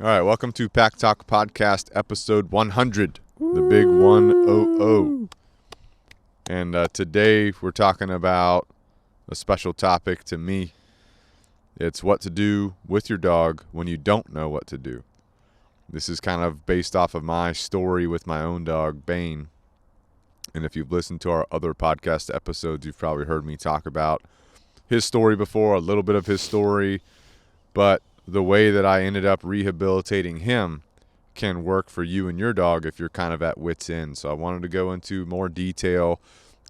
All right, welcome to Pack Talk Podcast, episode 100, the big 100. And today we're talking about a special topic to me. It's what to do with your dog when you don't know what to do. This is kind of based off of my story with my own dog, Bane. And if you've listened to our other podcast episodes, you've probably heard me talk about his story before, a little bit of his story, but the way that I ended up rehabilitating him can work for you and your dog if you're kind of at wit's end. So I wanted to go into more detail,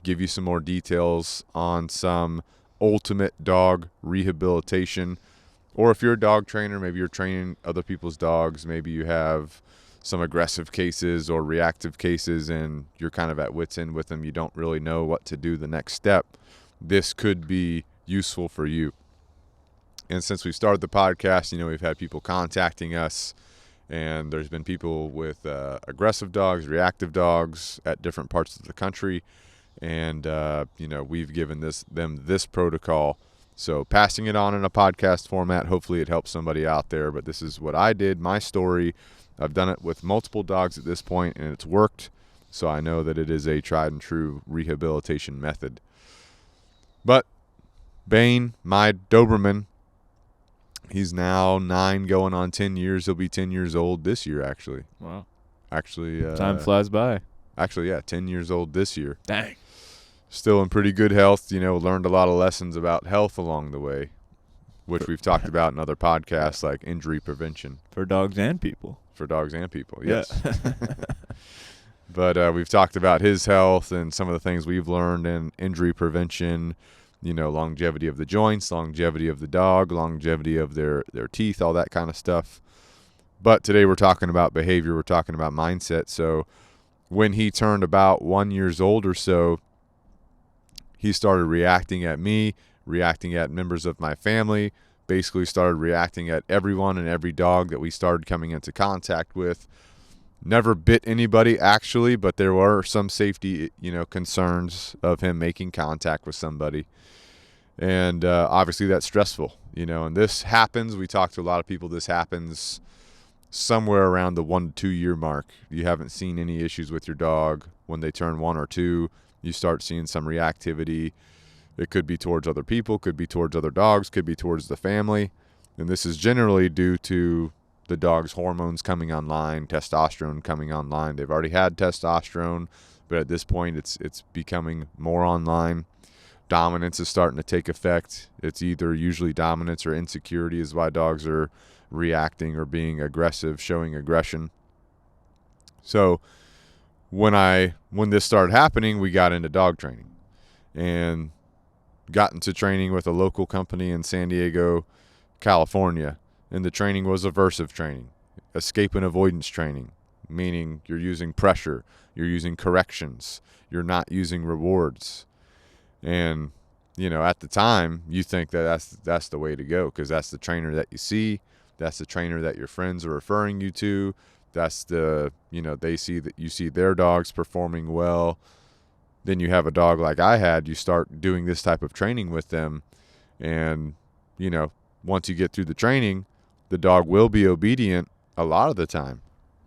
give you some more details on some ultimate dog rehabilitation. Or if you're a dog trainer, maybe you're training other people's dogs, maybe you have some aggressive cases or reactive cases and you're kind of at wit's end with them, you don't really know what to do the next step. This could be useful for you. And since we started the podcast, we've had people contacting us, and there's been people with aggressive dogs, reactive dogs at different parts of the country, and we've given them this protocol. So passing it on in a podcast format, hopefully it helps somebody out there. But this is what I did, my story. I've done it with multiple dogs at this point, and it's worked. So I know that it is a tried and true rehabilitation method. But Bane, my Doberman, he's now 9 going on 10 years. He'll be 10 years old this year, actually. Wow. Actually. Time flies by. Actually, yeah, 10 years old this year. Dang. Still in pretty good health. Learned a lot of lessons about health along the way, which we've talked about in other podcasts like injury prevention. For dogs and people. For dogs and people, yes. Yeah. But we've talked about his health and some of the things we've learned in injury prevention, longevity of the joints, longevity of the dog, longevity of their teeth, all that kind of stuff. But today we're talking about behavior. We're talking about mindset. So when he turned about 1 year old or so, he started reacting at me, reacting at members of my family, basically started reacting at everyone and every dog that we started coming into contact with. Never bit anybody, actually, but there were some safety, concerns of him making contact with somebody. And obviously that's stressful, and this happens. We talk to a lot of people. This happens somewhere around the 1 to 2 year mark. You haven't seen any issues with your dog. When they turn 1 or 2, you start seeing some reactivity. It could be towards other people, could be towards other dogs, could be towards the family. And this is generally due to the dog's hormones coming online, testosterone coming online. They've already had testosterone, but at this point it's becoming more online. Dominance is starting to take effect. It's either usually dominance or insecurity is why dogs are reacting or being aggressive, showing aggression. So when this started happening, we got into dog training and got into training with a local company in San Diego, California. And the training was aversive training, escape and avoidance training, meaning you're using pressure, you're using corrections, you're not using rewards. And, at the time, you think that that's the way to go because that's the trainer that you see, that's the trainer that your friends are referring you to, that's the, they see that you see their dogs performing well. Then you have a dog like I had, you start doing this type of training with them, and, once you get through the training, the dog will be obedient a lot of the time.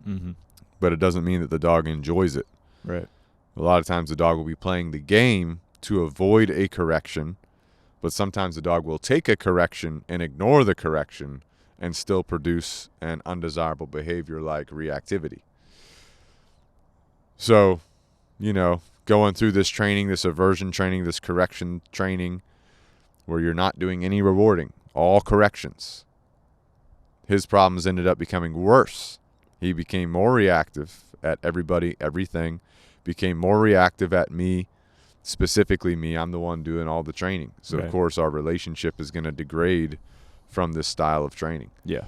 Mm-hmm. But it doesn't mean that the dog enjoys it. Right. A lot of times the dog will be playing the game to avoid a correction, but sometimes the dog will take a correction and ignore the correction and still produce an undesirable behavior like reactivity. So, going through this training, this aversion training, this correction training, where you're not doing any rewarding, all corrections, his problems ended up becoming worse. He became more reactive at everybody, everything, became more reactive at me, specifically me. I'm the one doing all the training. So, Right. Of course, our relationship is going to degrade from this style of training. Yeah.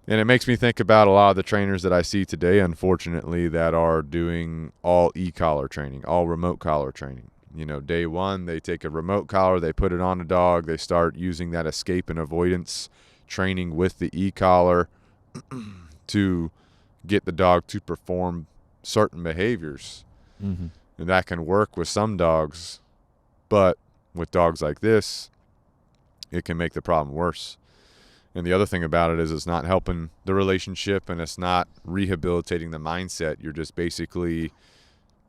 And it makes me think about a lot of the trainers that I see today, unfortunately, that are doing all e-collar training, all remote collar training. Day one, they take a remote collar, they put it on a dog, they start using that escape and avoidance training with the e-collar to get the dog to perform certain behaviors. Mm-hmm. And that can work with some dogs, but with dogs like this, it can make the problem worse. And the other thing about it is it's not helping the relationship and it's not rehabilitating the mindset. You're just basically,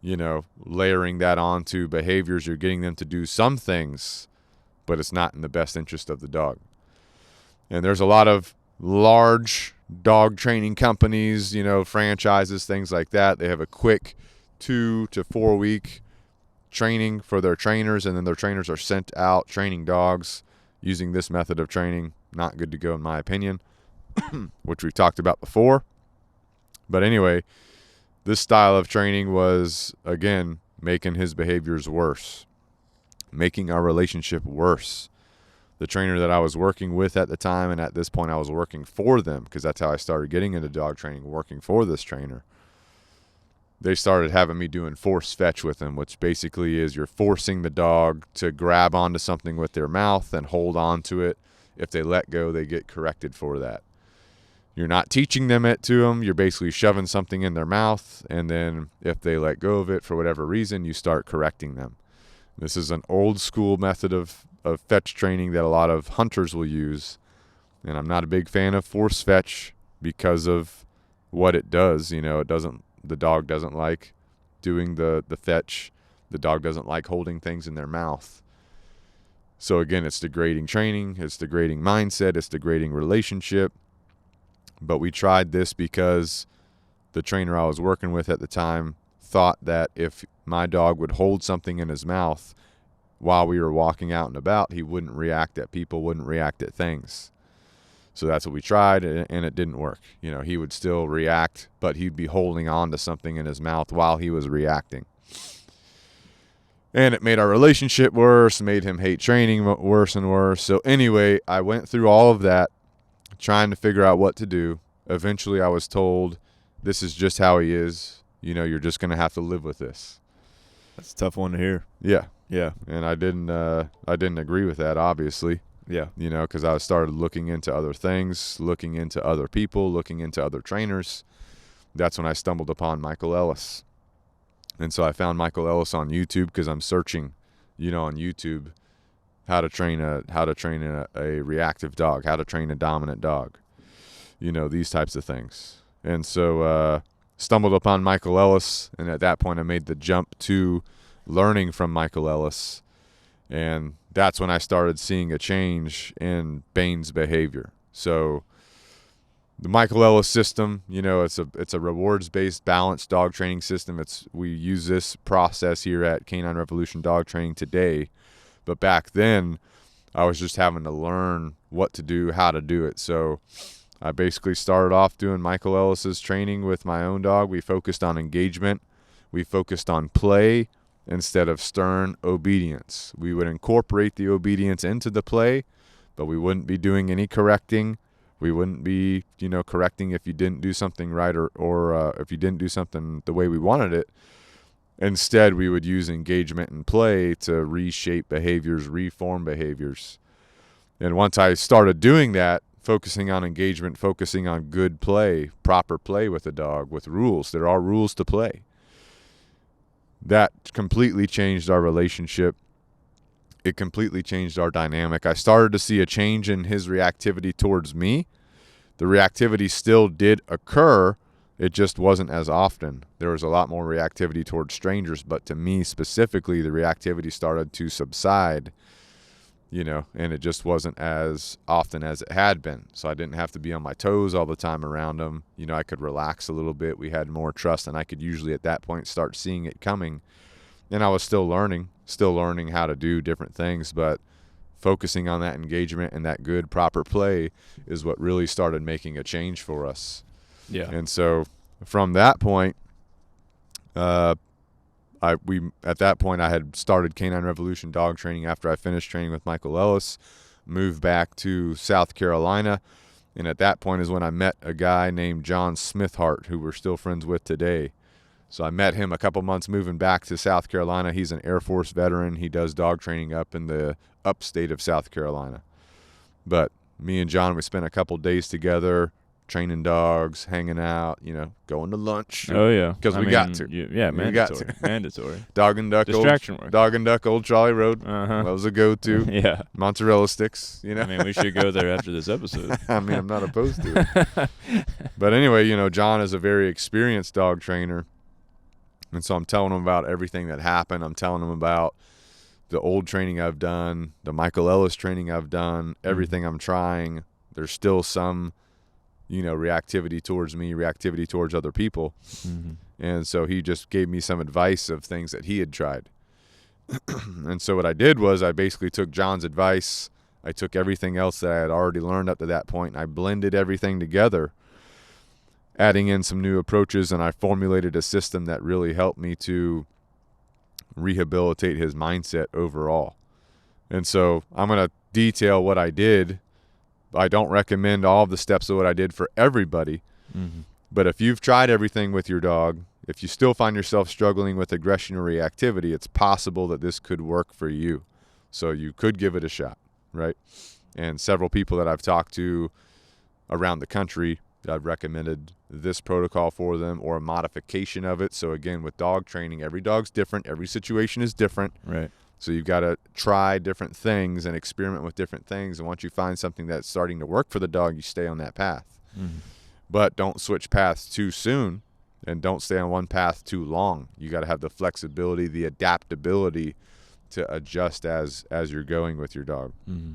layering that onto behaviors. You're getting them to do some things, but it's not in the best interest of the dog. And there's a lot of large dog training companies, franchises, things like that. They have a quick 2 to 4 week training for their trainers, and then their trainers are sent out training dogs using this method of training. Not good to go, in my opinion, which we've talked about before. But anyway, this style of training was, again, making his behaviors worse, making our relationship worse. The trainer that I was working with at the time, and at this point I was working for them because that's how I started getting into dog training, working for this trainer. They started having me doing force fetch with them, which basically is you're forcing the dog to grab onto something with their mouth and hold on to it. If they let go, they get corrected for that. You're not teaching them it to them. You're basically shoving something in their mouth, and then if they let go of it for whatever reason, you start correcting them. This is an old school method of fetch training that a lot of hunters will use, and I'm not a big fan of force fetch because of what it does. The dog doesn't like doing the fetch. The dog doesn't like holding things in their mouth. So again, it's degrading training, it's degrading mindset, it's degrading relationship. But we tried this because the trainer I was working with at the time thought that if my dog would hold something in his mouth while we were walking out and about, he wouldn't react at people, wouldn't react at things. So that's what we tried, and it didn't work. He would still react, but he'd be holding on to something in his mouth while he was reacting. And it made our relationship worse, made him hate training worse and worse. So anyway, I went through all of that, trying to figure out what to do. Eventually, I was told, this is just how he is. You're just going to have to live with this. That's a tough one to hear. Yeah. Yeah. And I didn't agree with that, obviously. Yeah. Because I started looking into other things, looking into other people, looking into other trainers. That's when I stumbled upon Michael Ellis. And so I found Michael Ellis on YouTube because I'm searching, on YouTube, how to train a reactive dog, how to train a dominant dog, these types of things. And so stumbled upon Michael Ellis, and at that point I made the jump to learning from Michael Ellis. And that's when I started seeing a change in Bane's behavior. So the Michael Ellis system, it's a rewards-based balanced dog training system. We use this process here at Canine Revolution Dog Training today. But back then, I was just having to learn what to do, how to do it. So I basically started off doing Michael Ellis's training with my own dog. We focused on engagement. We focused on play instead of stern obedience. We would incorporate the obedience into the play, but we wouldn't be doing any correcting. We wouldn't be, correcting if you didn't do something right or if you didn't do something the way we wanted it. Instead, we would use engagement and play to reshape behaviors, reform behaviors. And once I started doing that, focusing on engagement, focusing on good play, proper play with a dog, with rules. There are rules to play. That completely changed our relationship. It completely changed our dynamic. I started to see a change in his reactivity towards me. The reactivity still did occur. It just wasn't as often. There was a lot more reactivity towards strangers, but to me specifically, the reactivity started to subside, and it just wasn't as often as it had been. So I didn't have to be on my toes all the time around him. I could relax a little bit. We had more trust, and I could usually at that point start seeing it coming. And I was still learning how to do different things, but focusing on that engagement and that good, proper play is what really started making a change for us. Yeah. And so from that point, at that point I had started Canine Revolution Dog Training after I finished training with Michael Ellis, moved back to South Carolina, and at that point is when I met a guy named John Smithhart, who we're still friends with today. So I met him a couple months moving back to South Carolina. He's an Air Force veteran. He does dog training up in the upstate of South Carolina. But me and John, we spent a couple days together training dogs, hanging out, going to lunch. Oh, yeah. Because we got to. Mandatory. Mandatory. Dog and Duck. Distraction work. Dog and Duck, Old Trolley Road. Uh-huh. That was a go-to. Yeah. Mozzarella sticks, I mean, we should go there after this episode. I mean, I'm not opposed to it. But anyway, John is a very experienced dog trainer. And so I'm telling him about everything that happened. I'm telling him about the old training I've done, the Michael Ellis training I've done, everything I'm trying. There's still some, reactivity towards me, reactivity towards other people. Mm-hmm. And so he just gave me some advice of things that he had tried. And so what I did was I basically took John's advice. I took everything else that I had already learned up to that point, and I blended everything together, adding in some new approaches, and I formulated a system that really helped me to rehabilitate his mindset overall. And so I'm going to detail what I did. I don't recommend all of the steps of what I did for everybody. Mm-hmm. But if you've tried everything with your dog, if you still find yourself struggling with aggression or reactivity, it's possible that this could work for you. So you could give it a shot, right? And several people that I've talked to around the country, I've recommended this protocol for them or a modification of it. So again, with dog training, every dog's different. Every situation is different. Right. So you've got to try different things and experiment with different things. And once you find something that's starting to work for the dog, you stay on that path. Mm-hmm. But don't switch paths too soon, and don't stay on one path too long. You got to have the flexibility, the adaptability to adjust as you're going with your dog. Mm-hmm.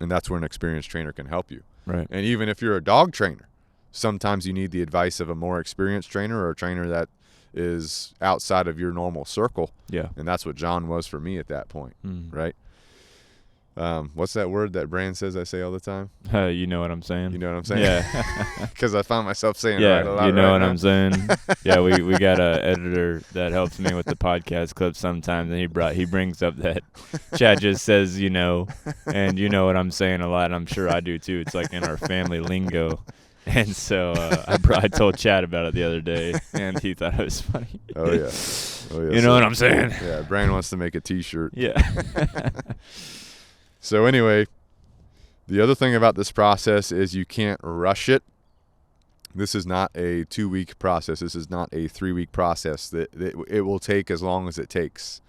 And that's where an experienced trainer can help you. Right. And even if you're a dog trainer, sometimes you need the advice of a more experienced trainer or a trainer that is outside of your normal circle. Yeah. And that's what John was for me at that point, Mm-hmm. right? What's that word that Brand says I say all the time? You know what I'm saying? You know what I'm saying? Yeah. Because I found myself saying yeah, it right a lot. you know right what now. I'm saying? Yeah, we got a editor that helps me with the podcast clips sometimes, and he brings up that Chad just says, and you know what I'm saying a lot. I'm sure I do too. It's like in our family lingo. And so I told Chad about it the other day, and he thought it was funny. Oh, yeah. You know what I'm saying? Yeah, Brand wants to make a T-shirt. Yeah. So anyway, the other thing about this process is you can't rush it. This is not a 2-week process. This is not a 3-week process. It will take as long as it takes.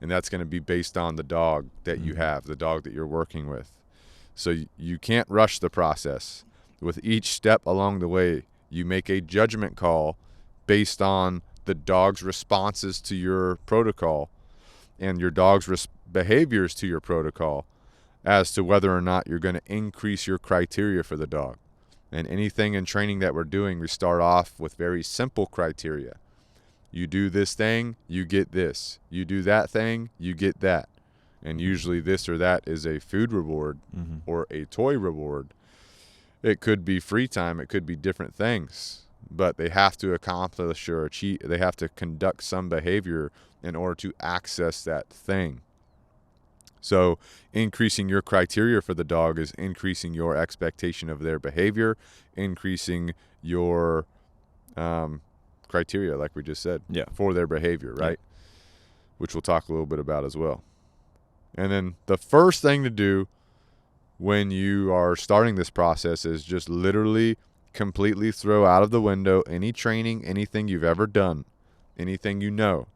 And that's going to be based on the dog that you have, the dog that you're working with. So you can't rush the process. With each step along the way, you make a judgment call based on the dog's responses to your protocol and your dog's behaviors to your protocol as to whether or not you're going to increase your criteria for the dog. And anything in training that we're doing, we start off with very simple criteria. You do this thing, you get this. You do that thing, you get that. And usually this or that is a food reward or a toy reward. It could be free time. It could be different things. But they have to accomplish or achieve. They have to conduct some behavior in order to access that thing. So increasing your criteria for the dog is increasing your expectation of their behavior, increasing your criteria, like we just said, for their behavior, right? Yeah. Which we'll talk a little bit about as well. And then the first thing to do when you are starting this process is just literally completely throw out of the window any training, anything you've ever done, anything you know.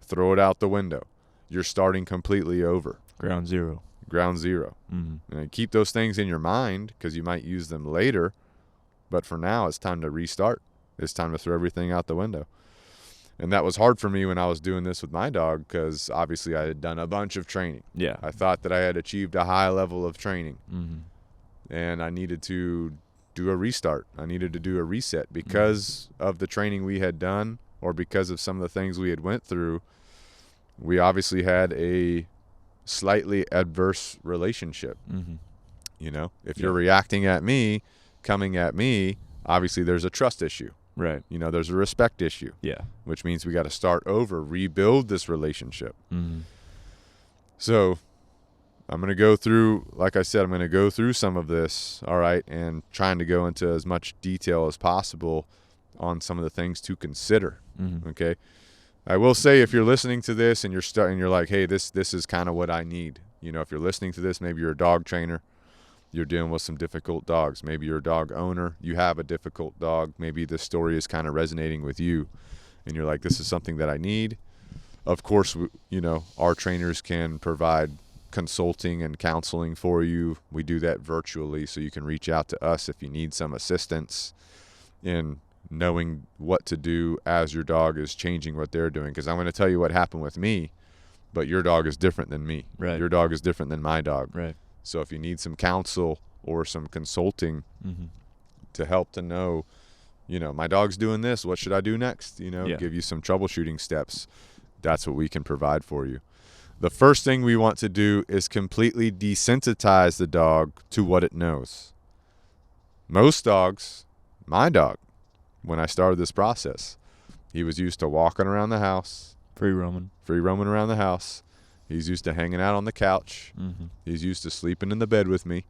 Throw it out the window. You're starting completely over. Ground zero. Mm-hmm. And keep those things in your mind because you might use them later. But for now, it's time to restart. It's time to throw everything out the window. And that was hard for me when I was doing this with my dog because obviously I had done a bunch of training. Yeah. I thought that I had achieved a high level of training. Mm-hmm. And I needed to do a restart. I needed to do a reset because of the training we had done or because of some of the things we had went through. We obviously had a slightly adverse relationship. Mm-hmm. If you're reacting at me, coming at me, obviously there's a trust issue. Right. There's a respect issue. Yeah. Which means we got to start over, rebuild this relationship. Mm-hmm. So I'm going to go through, like I said, I'm going to go through some of this, all right, and trying to go into as much detail as possible on some of the things to consider, okay? I will say if you're listening to this and you're like, hey, this is kind of what I need. If you're listening to this, maybe you're a dog trainer You're dealing with some difficult dogs. Maybe you're a dog owner. You have a difficult dog. Maybe this story is kind of resonating with you, and you're like, this is something that I need. Of course, our trainers can provide consulting and counseling for you. We do that virtually, so you can reach out to us if you need some assistance in knowing what to do as your dog is changing what they're doing. Because I'm going to tell you what happened with me, but your dog is different than me. Right. Your dog is different than my dog. Right. So if you need some counsel or some consulting to help to know, my dog's doing this, what should I do next? Give you some troubleshooting steps. That's what we can provide for you. The first thing we want to do is completely desensitize the dog to what it knows. Most dogs, my dog, when I started this process, he was used to walking around the house. Free roaming around the house. He's used to hanging out on the couch. He's used to sleeping in the bed with me.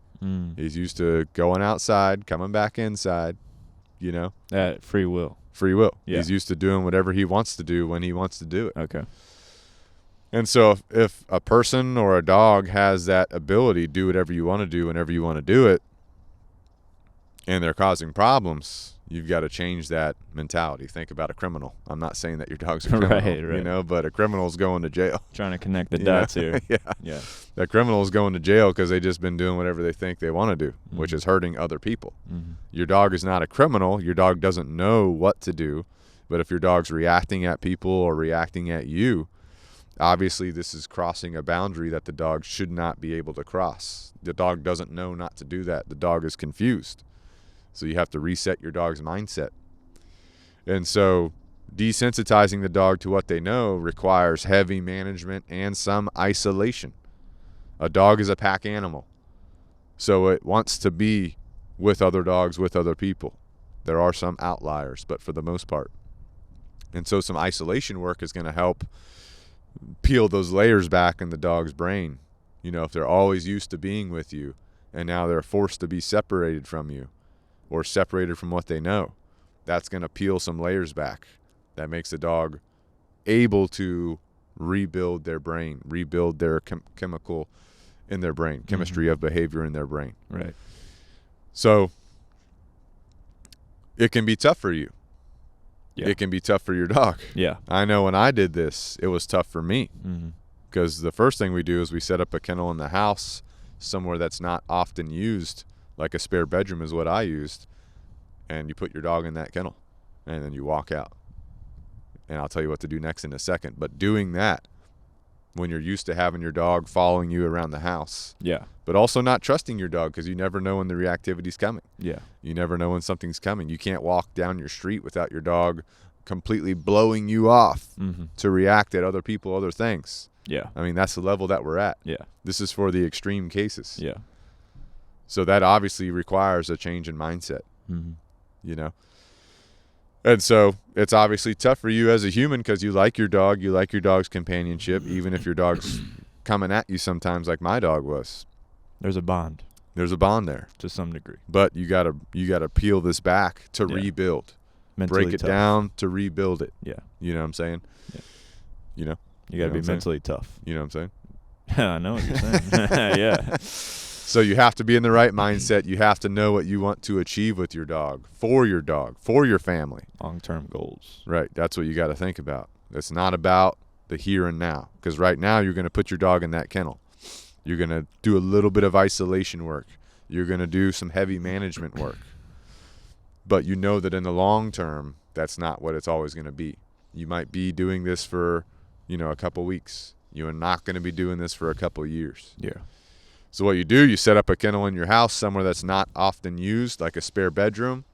He's used to going outside, coming back inside, That free will. Yeah. He's used to doing whatever he wants to do when he wants to do it. Okay. And so if a person or a dog has that ability, do whatever you want to do whenever you want to do it, and they're causing problems, you've got to change that mentality. Think about a criminal. I'm not saying that your dog's a criminal, right. But a criminal's going to jail. Trying to connect the dots here. Yeah. That criminal's going to jail because they just been doing whatever they think they want to do, which is hurting other people. Your dog is not a criminal. Your dog doesn't know what to do. But if your dog's reacting at people or reacting at you, obviously this is crossing a boundary that the dog should not be able to cross. The dog doesn't know not to do that. The dog is confused. So you have to reset your dog's mindset. And so desensitizing the dog to what they know requires heavy management and some isolation. A dog is a pack animal. So it wants to be with other dogs, with other people. There are some outliers, but for the most part. And so some isolation work is going to help peel those layers back in the dog's brain. If they're always used to being with you and now they're forced to be separated from you, or separated from what they know, that's going to peel some layers back. That makes the dog able to rebuild their brain, rebuild their chemical in their brain, chemistry of behavior in their brain. Right. So it can be tough for you. Yeah. It can be tough for your dog. Yeah. I know when I did this, it was tough for me because the first thing we do is we set up a kennel in the house somewhere that's not often used. Like a spare bedroom is what I used, and you put your dog in that kennel, and then you walk out. And I'll tell you what to do next in a second. But doing that when you're used to having your dog following you around the house, but also not trusting your dog because you never know when the reactivity's coming. Yeah, you never know when something's coming. You can't walk down your street without your dog completely blowing you off to react at other people, other things. Yeah, I mean that's the level that we're at. Yeah, this is for the extreme cases. Yeah. So that obviously requires a change in mindset, And so it's obviously tough for you as a human because you like your dog, you like your dog's companionship, even if your dog's coming at you sometimes like my dog was. There's a bond. There's a bond there. To some degree. But you gotta peel this back to rebuild. Mentally break it tough. Down to rebuild it. Yeah. You know what I'm saying? Yeah. You know? You got to be mentally tough. You know what I'm saying? I know what you're saying. Yeah. So you have to be in the right mindset. You have to know what you want to achieve with your dog, for your family. Long-term goals. Right. That's what you got to think about. It's not about the here and now, because right now you're going to put your dog in that kennel. You're going to do a little bit of isolation work. You're going to do some heavy management work. But you know that in the long term, that's not what it's always going to be. You might be doing this for, a couple weeks. You are not going to be doing this for a couple years. Yeah. So what you do, you set up a kennel in your house somewhere that's not often used, like a spare bedroom.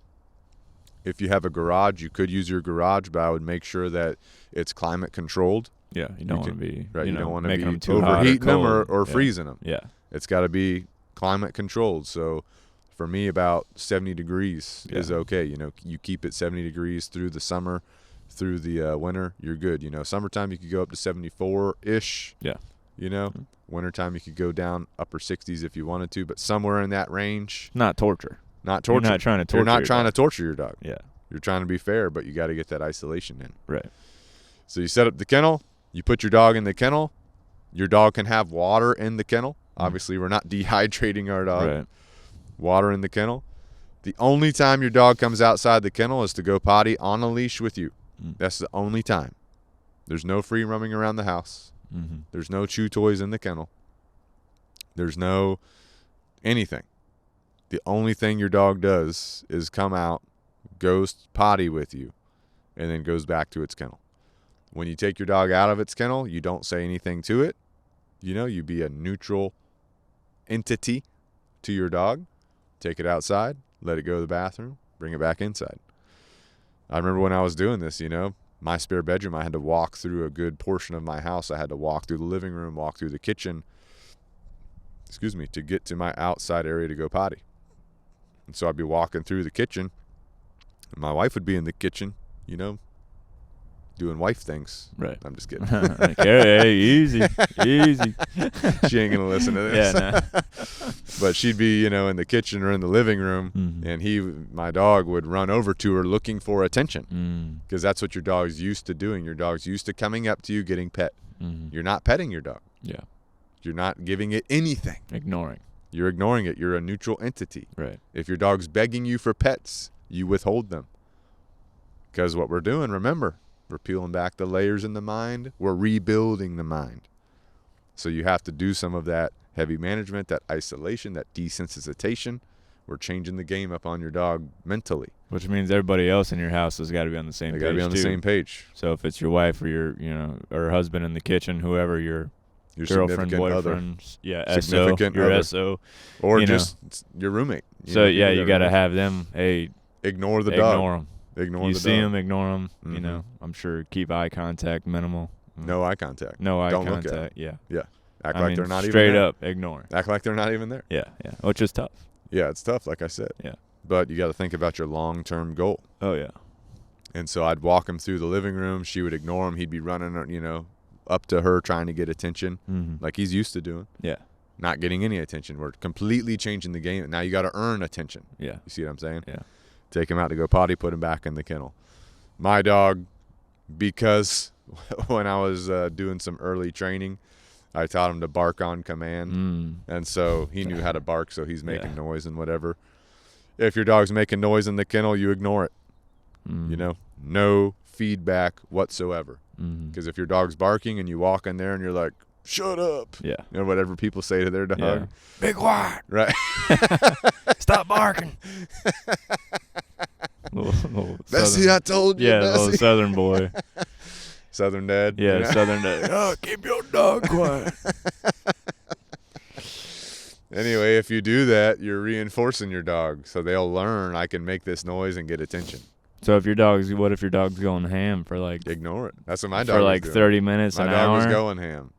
If you have a garage, you could use your garage, but I would make sure that it's climate controlled. Yeah, you don't want to be, right. You don't want to be too overheating them or yeah. freezing them. Yeah. It's got to be climate controlled. So for me, about 70 degrees is okay. You keep it 70 degrees through the summer, through the winter, you're good. Summertime you could go up to 74-ish. Yeah. Wintertime you could go down upper 60s if you wanted to, but somewhere in that range. Not torture. Not torture. You're not trying to torture. You're not trying to torture your dog. Yeah. You're trying to be fair, but you got to get that isolation in. Right. So you set up the kennel. You put your dog in the kennel. Your dog can have water in the kennel. Obviously, we're not dehydrating our dog. Right. water in the kennel. The only time your dog comes outside the kennel is to go potty on a leash with you. That's the only time. There's no free roaming around the house. Mm-hmm. There's no chew toys in the kennel. There's no anything. The only thing your dog does is come out, goes potty with you, and then goes back to its kennel. When you take your dog out of its kennel, you don't say anything to it. You be a neutral entity to your dog. Take it outside, let it go to the bathroom, bring it back inside. I remember when I was doing this, my spare bedroom, I had to walk through a good portion of my house. I had to walk through the living room, walk through the kitchen, to get to my outside area to go potty. And so I'd be walking through the kitchen, and my wife would be in the kitchen, doing wife things. Right. I'm just kidding. Hey, easy. She ain't going to listen to this. Yeah, no. But she'd be, in the kitchen or in the living room, and my dog would run over to her looking for attention, because that's what your dog's used to doing. Your dog's used to coming up to you, getting pet. You're not petting your dog. Yeah. You're not giving it anything. Ignoring. You're ignoring it. You're a neutral entity. Right. If your dog's begging you for pets, you withhold them. Because what we're doing, remember, we're peeling back the layers in the mind. We're rebuilding the mind. So you have to do some of that heavy management, that isolation, that desensitization. We're changing the game up on your dog mentally. Which means everybody else in your house has got to be on the same page. They got to be on the same page. So if it's your wife or your, or husband in the kitchen, whoever your girlfriend, boyfriend, significant your other. SO, or just your roommate. You got to have them. Hey, ignore the dog. Ignore them. Ignore you the see dog. them, ignore them. Mm-hmm. I'm sure keep eye contact minimal. No eye contact. No eye Don't contact. Look at Yeah. Yeah. Act like they're not even straight there. up ignore. Act like they're not even there. Yeah. Which is tough. Yeah, it's tough, like I said. Yeah. But you got to think about your long-term goal. Oh yeah. And so I'd walk him through the living room. She would ignore him. He'd be running, up to her trying to get attention, like he's used to doing. Yeah. Not getting any attention. We're completely changing the game. Now you got to earn attention. Yeah. You see what I'm saying? Yeah. Take him out to go potty, put him back in the kennel. My dog, because when I was doing some early training, I taught him to bark on command. And so he knew how to bark, so he's making noise and whatever. If your dog's making noise in the kennel, you ignore it. No feedback whatsoever. Because if your dog's barking and you walk in there and you're like, shut up. Yeah. Whatever people say to their dog. Yeah. Be quiet. Right. Stop barking. little Bessie, southern, I told you. Yeah, Bessie. little southern boy. Southern dad. Yeah, southern dad. Oh, keep your dog quiet. Anyway, if you do that, you're reinforcing your dog. So they'll learn I can make this noise and get attention. So what if your dog's going ham for ignore it. That's what my dog for was doing. 30 minutes, my an dog hour? was going ham.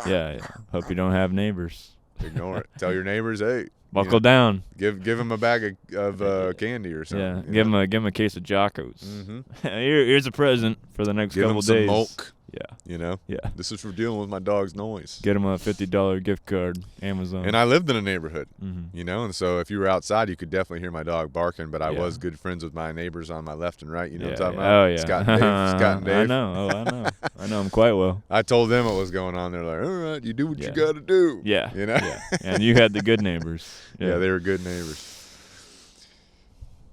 Yeah. Hope you don't have neighbors. Ignore it. Tell your neighbors, hey, buckle down. Give them a bag of candy or something. Yeah, give them a case of Jocos. Here's a present for the next Give couple them some days. milk. Yeah. Yeah. This is for dealing with my dog's noise. Get them a $50 gift card, Amazon. And I lived in a neighborhood, and so if you were outside, you could definitely hear my dog barking, but I was good friends with my neighbors on my left and right. You know what I'm talking about? Oh, yeah. Scott and Dave. I know. I know them quite well. I told them what was going on. They're like, all right, you do what you got to do. Yeah. Yeah. And you had the good neighbors. Yeah, they were good neighbors.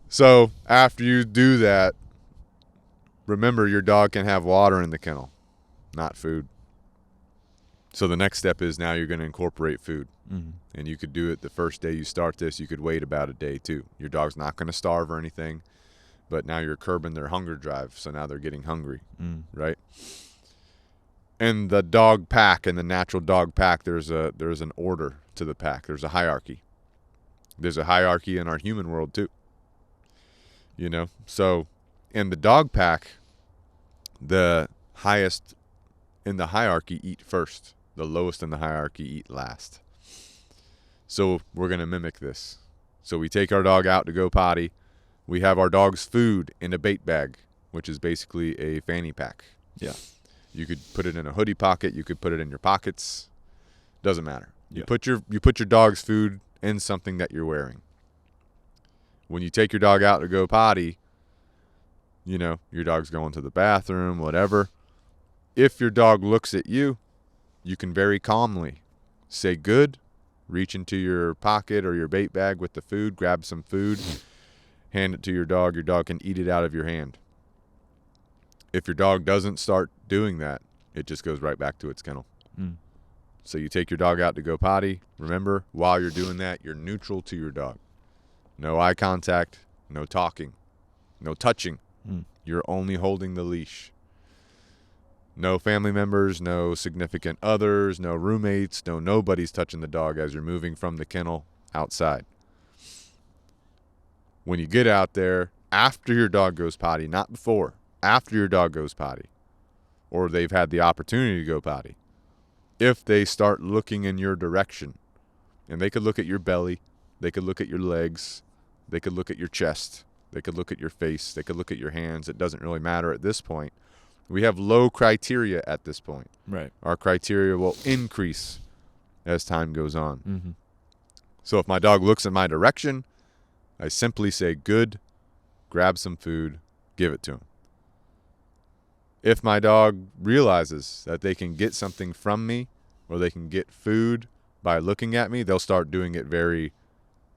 So after you do that, remember your dog can have water in the kennel, not food. So the next step is now you're going to incorporate food. And you could do it the first day you start this. You could wait about a day too. Your dog's not going to starve or anything, but now you're curbing their hunger drive. So now they're getting hungry, right? In the dog pack, in the natural dog pack, there's an order to the pack. There's a hierarchy. There's a hierarchy in our human world too. So in the dog pack, the highest in the hierarchy eat first. The lowest in the hierarchy eat last. So we're going to mimic this. So we take our dog out to go potty. We have our dog's food in a bait bag, which is basically a fanny pack. Yeah. You could put it in a hoodie pocket. You could put it in your pockets. Doesn't matter. Yeah. You put your dog's food in something that you're wearing. When you take your dog out to go potty, your dog's going to the bathroom, whatever. If your dog looks at you, you can very calmly say good Reach into your pocket or your bait bag with the food, grab some food, hand it to your dog. Your dog can eat it out of your hand. If your dog doesn't start doing that, it just goes right back to its kennel. So you take your dog out to go potty. Remember, while you're doing that, you're neutral to your dog. No eye contact, no talking, no touching. You're only holding the leash. No family members, no significant others, no roommates, nobody's touching the dog as you're moving from the kennel outside. When you get out there, after your dog goes potty, not before, after your dog goes potty, or they've had the opportunity to go potty, if they start looking in your direction, and they could look at your belly, they could look at your legs, they could look at your chest, they could look at your face, they could look at your hands. It doesn't really matter at this point. We have low criteria at this point. Right. Our criteria will increase as time goes on. So if my dog looks in my direction, I simply say, good, grab some food, give it to him. If my dog realizes that they can get something from me or they can get food by looking at me, they'll start doing it very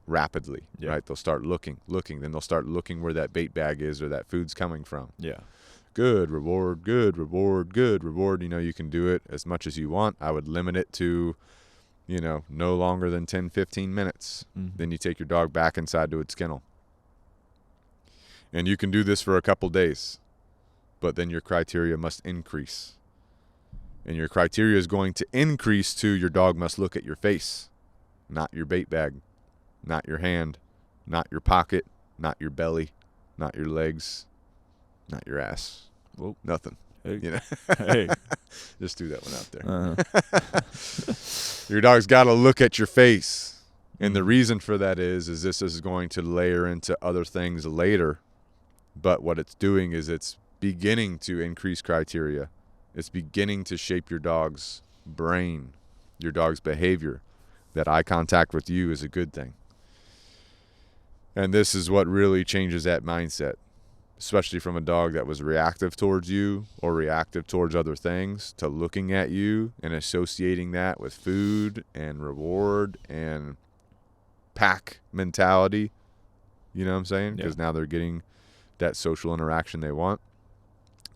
rapidly, right? They'll start looking. Then they'll start looking where that bait bag is or that food's coming from. Yeah. Good, reward, good, reward, good, reward. You can do it as much as you want. I would limit it to, no longer than 10, 15 minutes. Then you take your dog back inside to its kennel. And you can do this for a couple days. But then your criteria must increase. And your criteria is going to increase to your dog must look at your face, not your bait bag, not your hand, not your pocket, not your belly, not your legs, not your ass. Whoa. Nothing. Hey. Hey. Just do that one out there. Your dog's got to look at your face. And the reason for that is this is going to layer into other things later. But what it's doing is it's beginning to increase criteria. It's beginning to shape your dog's brain, your dog's behavior. That eye contact with you is a good thing. And this is what really changes that mindset, especially from a dog that was reactive towards you or reactive towards other things to looking at you and associating that with food and reward and pack mentality. You know what I'm saying? Because now they're getting that social interaction they want.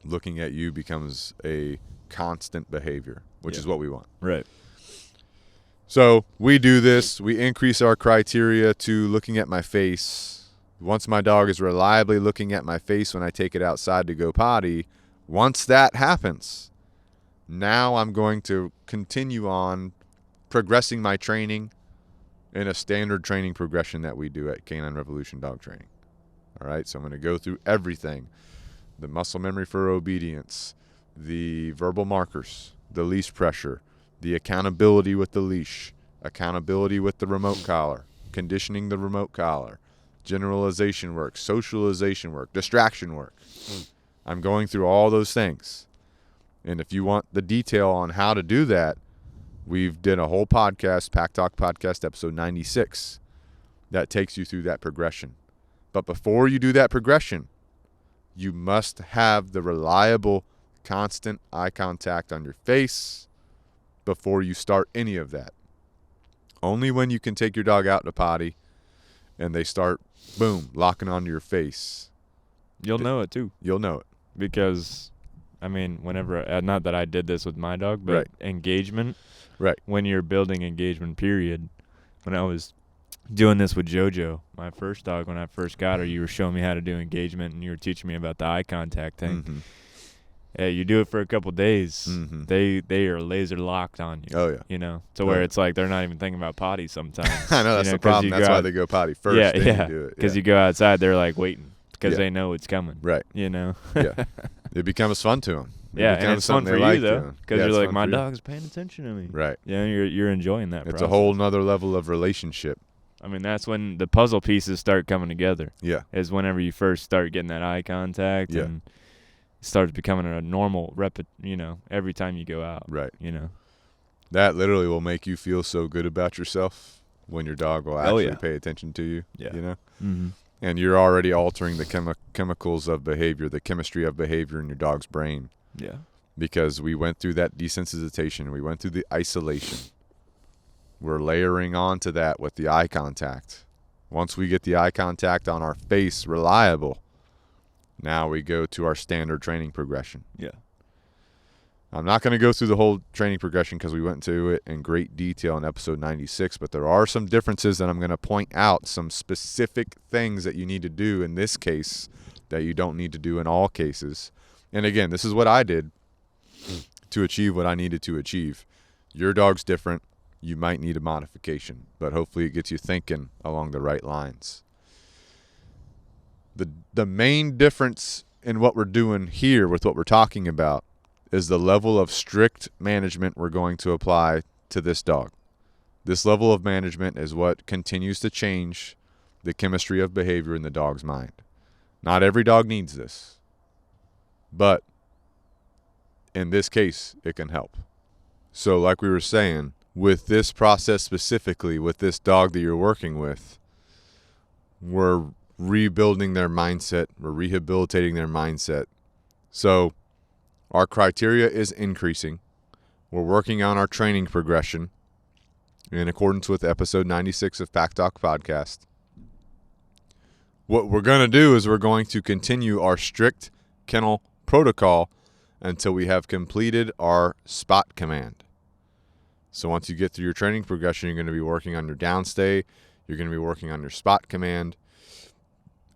Looking at you becomes a constant behavior, which is what we want. Right. So we do this. We increase our criteria to looking at my face. Once my dog is reliably looking at my face when I take it outside to go potty, once that happens, now I'm going to continue on progressing my training in a standard training progression that we do at Canine Revolution Dog Training. All right, so I'm going to go through everything. The muscle memory for obedience, the verbal markers, the leash pressure, the accountability with the leash, accountability with the remote collar, conditioning the remote collar, generalization work, socialization work, distraction work. I'm going through all those things. And if you want the detail on how to do that, we've did a whole podcast, Pack Talk Podcast, episode 96, that takes you through that progression. But before you do that progression, you must have the reliable, constant eye contact on your face before you start any of that. Only when you can take your dog out to potty and they start, boom, locking onto your face. You'll know it, too. You'll know it. Because, whenever, not that I did this with my dog, but engagement. Right. When you're building engagement, period. When I was doing this with JoJo, my first dog, when I first got her, you were showing me how to do engagement and you were teaching me about the eye contact thing. Hey, you do it for a couple days, they are laser locked on you. Oh, yeah. To where it's like they're not even thinking about potty sometimes. I know, that's the problem. That's why they go potty first. Yeah, then you do it. Because you go outside, they're like waiting because they know it's coming. Right. Yeah. It becomes fun to them. And it's fun for you, though, because you're like, my dog's paying attention to me. Right. Yeah, you're enjoying that process. It's a whole nother level of relationship. That's when the puzzle pieces start coming together. Yeah. Is whenever you first start getting that eye contact and it starts becoming a normal every time you go out. Right. That literally will make you feel so good about yourself when your dog will actually pay attention to you. Yeah. And you're already altering the chemicals of behavior, the chemistry of behavior in your dog's brain. Yeah. Because we went through that desensitization. We went through the isolation. we're layering onto that with the eye contact. Once we get the eye contact on our face reliable, now we go to our standard training progression. Yeah. I'm not going to go through the whole training progression because we went into it in great detail in episode 96, but there are some differences that I'm going to point out, some specific things that you need to do in this case that you don't need to do in all cases. And again, this is what I did to achieve what I needed to achieve. Your dog's different. You might need a modification, but hopefully it gets you thinking along the right lines. The main difference in what we're doing here with what we're talking about is the level of strict management we're going to apply to this dog. This level of management is what continues to change the chemistry of behavior in the dog's mind. Not every dog needs this, but in this case, it can help. So like we were saying, with this process specifically, with this dog that you're working with, we're rebuilding their mindset. We're rehabilitating their mindset. So our criteria is increasing. We're working on our training progression in accordance with episode 96 of Pack Talk Podcast. What we're going to do is we're going to continue our strict kennel protocol until we have completed our spot command. So once you get through your training progression, you're going to be working on your downstay, you're going to be working on your spot command,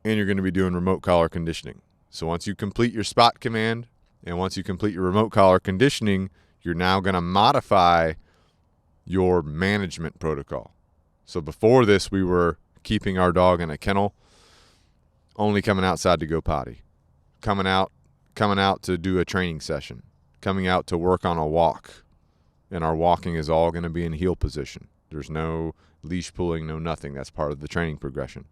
and you're going to be doing remote collar conditioning. So once you complete your spot command and once you complete your remote collar conditioning, you're now going to modify your management protocol. So before this, we were keeping our dog in a kennel, only coming outside to go potty, coming out to do a training session, coming out to work on a walk. And our walking is all going to be in heel position. There's no leash pulling, no nothing. That's part of the training progression.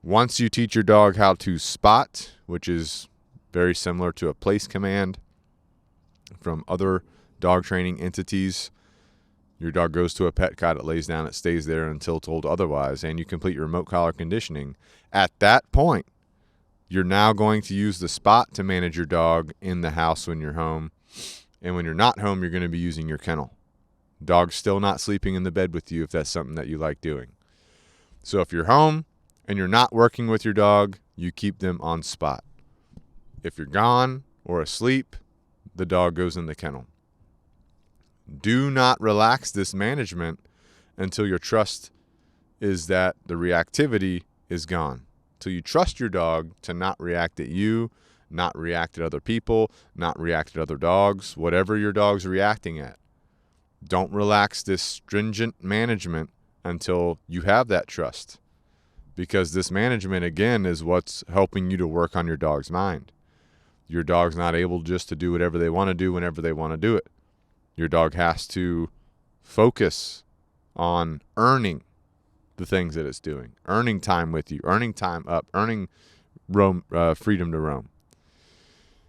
Once you teach your dog how to spot, which is very similar to a place command from other dog training entities, your dog goes to a pet cot, it lays down, it stays there until told otherwise, and you complete your remote collar conditioning. At that point, you're now going to use the spot to manage your dog in the house when you're home. And when you're not home, you're going to be using your kennel. Dog's still not sleeping in the bed with you if that's something that you like doing. So if you're home and you're not working with your dog, you keep them on spot. If you're gone or asleep, the dog goes in the kennel. Do not relax this management until your trust is that the reactivity is gone. Till you trust your dog to not react at you, not react at other people, not react at other dogs, whatever your dog's reacting at. Don't relax this stringent management until you have that trust. Because this management, again, is what's helping you to work on your dog's mind. Your dog's not able just to do whatever they want to do whenever they want to do it. Your dog has to focus on earning the things that it's doing, earning time with you, earning time up, earning freedom to roam.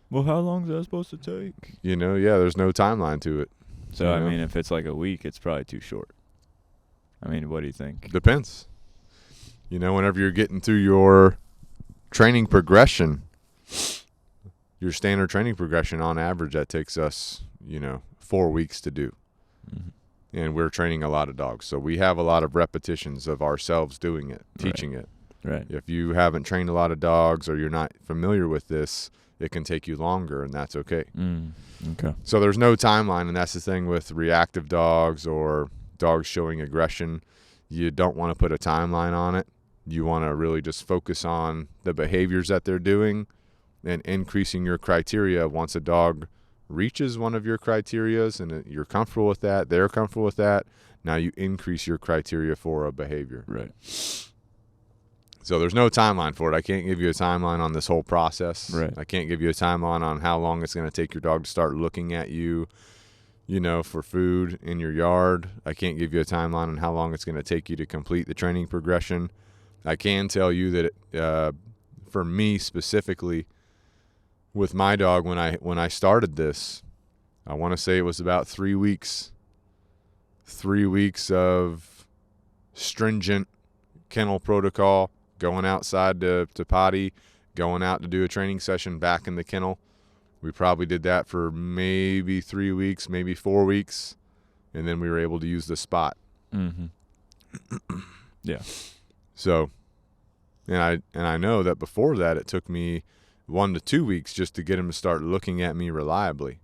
Well, how long is that supposed to take? There's no timeline to it. So, I mean, if it's like a week, it's probably too short. I mean, what do you think? Depends. Whenever you're getting through your training progression, your standard training progression, on average, that takes us, 4 weeks to do. Mm-hmm. And we're training a lot of dogs. So we have a lot of repetitions of ourselves doing it, teaching it. Right. If you haven't trained a lot of dogs or you're not familiar with this, it can take you longer, and that's okay. Okay. So there's no timeline, and that's the thing with reactive dogs or dogs showing aggression. You don't want to put a timeline on it. You want to really just focus on the behaviors that they're doing and increasing your criteria. Once a dog reaches one of your criterias and you're comfortable with that, they're comfortable with that, now you increase your criteria for a behavior. Right. So there's no timeline for it. I can't give you a timeline on this whole process. Right. I can't give you a timeline on how long it's going to take your dog to start looking at you, for food in your yard. I can't give you a timeline on how long it's going to take you to complete the training progression. I can tell you that for me specifically, with my dog, when I started this, I want to say it was about 3 weeks. 3 weeks of stringent kennel protocol, going outside to potty, going out to do a training session back in the kennel. We probably did that for maybe 3 weeks, maybe 4 weeks. and then we were able to use the spot. Yeah. So, and I know that before that it took me 1 to 2 weeks just to get him to start looking at me reliably.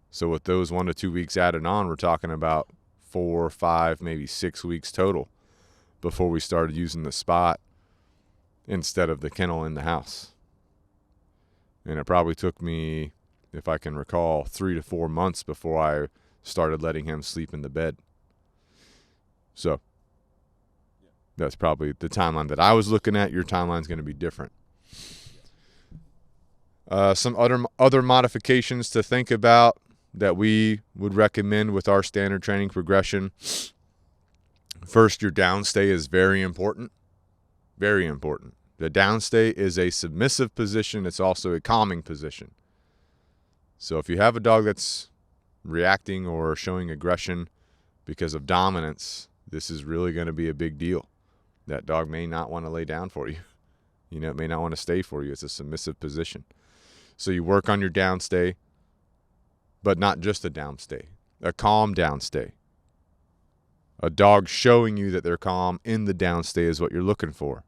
So with those 1 to 2 weeks added on, we're talking about 4, 5, maybe 6 weeks total before we started using the spot instead of the kennel in the house. And it probably took me, if I can recall, 3 to 4 months before I started letting him sleep in the bed. So that's probably the timeline that I was looking at. Your timeline's going to be different. Some other modifications to think about that we would recommend with our standard training progression. First, your downstay is very important. Very important. The downstay is a submissive position. It's also a calming position. So if you have a dog that's reacting or showing aggression because of dominance, this is really going to be a big deal. That dog may not want to lay down for you. It may not want to stay for you. It's a submissive position. So you work on your downstay, but not just a downstay, a calm downstay. A dog showing you that they're calm in the downstay is what you're looking for.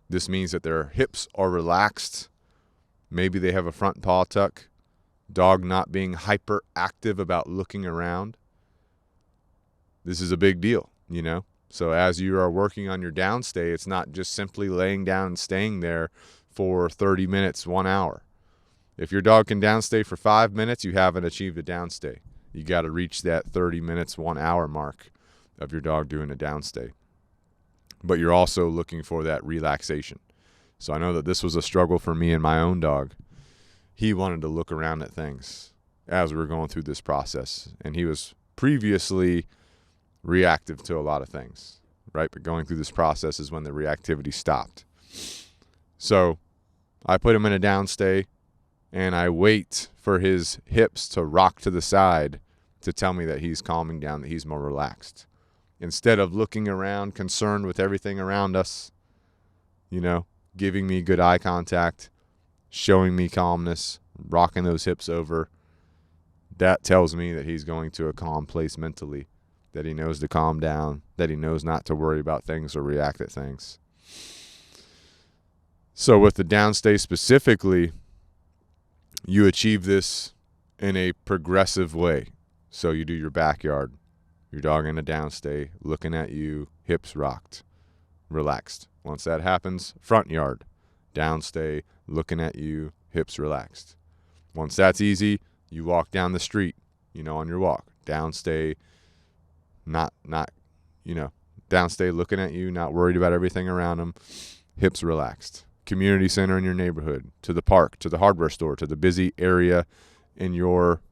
This means that their hips are relaxed. Maybe they have a front paw tuck. Dog not being hyperactive about looking around. This is a big deal, So as you are working on your downstay, it's not just simply laying down and staying there for 30 minutes, 1 hour. If your dog can downstay for 5 minutes, you haven't achieved a downstay. You got to reach that 30 minutes, 1 hour mark of your dog doing a downstay. But you're also looking for that relaxation. So I know that this was a struggle for me and my own dog. He wanted to look around at things as we were going through this process. And he was previously reactive to a lot of things, right? But going through this process is when the reactivity stopped. So I put him in a downstay, and I wait for his hips to rock to the side to tell me that he's calming down, that he's more relaxed. Instead of looking around, concerned with everything around us, giving me good eye contact, showing me calmness, rocking those hips over, that tells me that he's going to a calm place mentally, that he knows to calm down, that he knows not to worry about things or react at things. So with the downstay specifically, you achieve this in a progressive way. So you do your backyard, your dog in a downstay, looking at you, hips rocked, relaxed. Once that happens, front yard, downstay, looking at you, hips relaxed. Once that's easy, you walk down the street, on your walk, downstay, not downstay, looking at you, not worried about everything around him, hips relaxed. Community center in your neighborhood, to the park, to the hardware store, to the busy area in your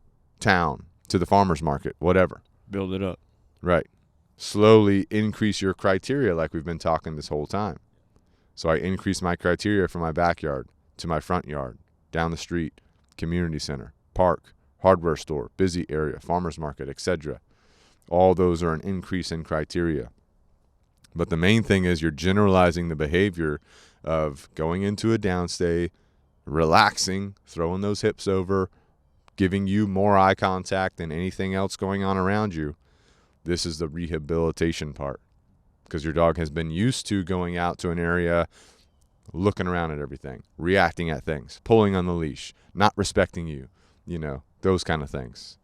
town, to the farmer's market, whatever. Build it up. Right. Slowly increase your criteria like we've been talking this whole time. So I increase my criteria from my backyard to my front yard, down the street, community center, park, hardware store, busy area, farmer's market, etc. All those are an increase in criteria. But the main thing is you're generalizing the behavior of going into a downstay, relaxing, throwing those hips over, giving you more eye contact than anything else going on around you. This is the rehabilitation part, because your dog has been used to going out to an area, looking around at everything, reacting at things, pulling on the leash, not respecting you, those kind of things.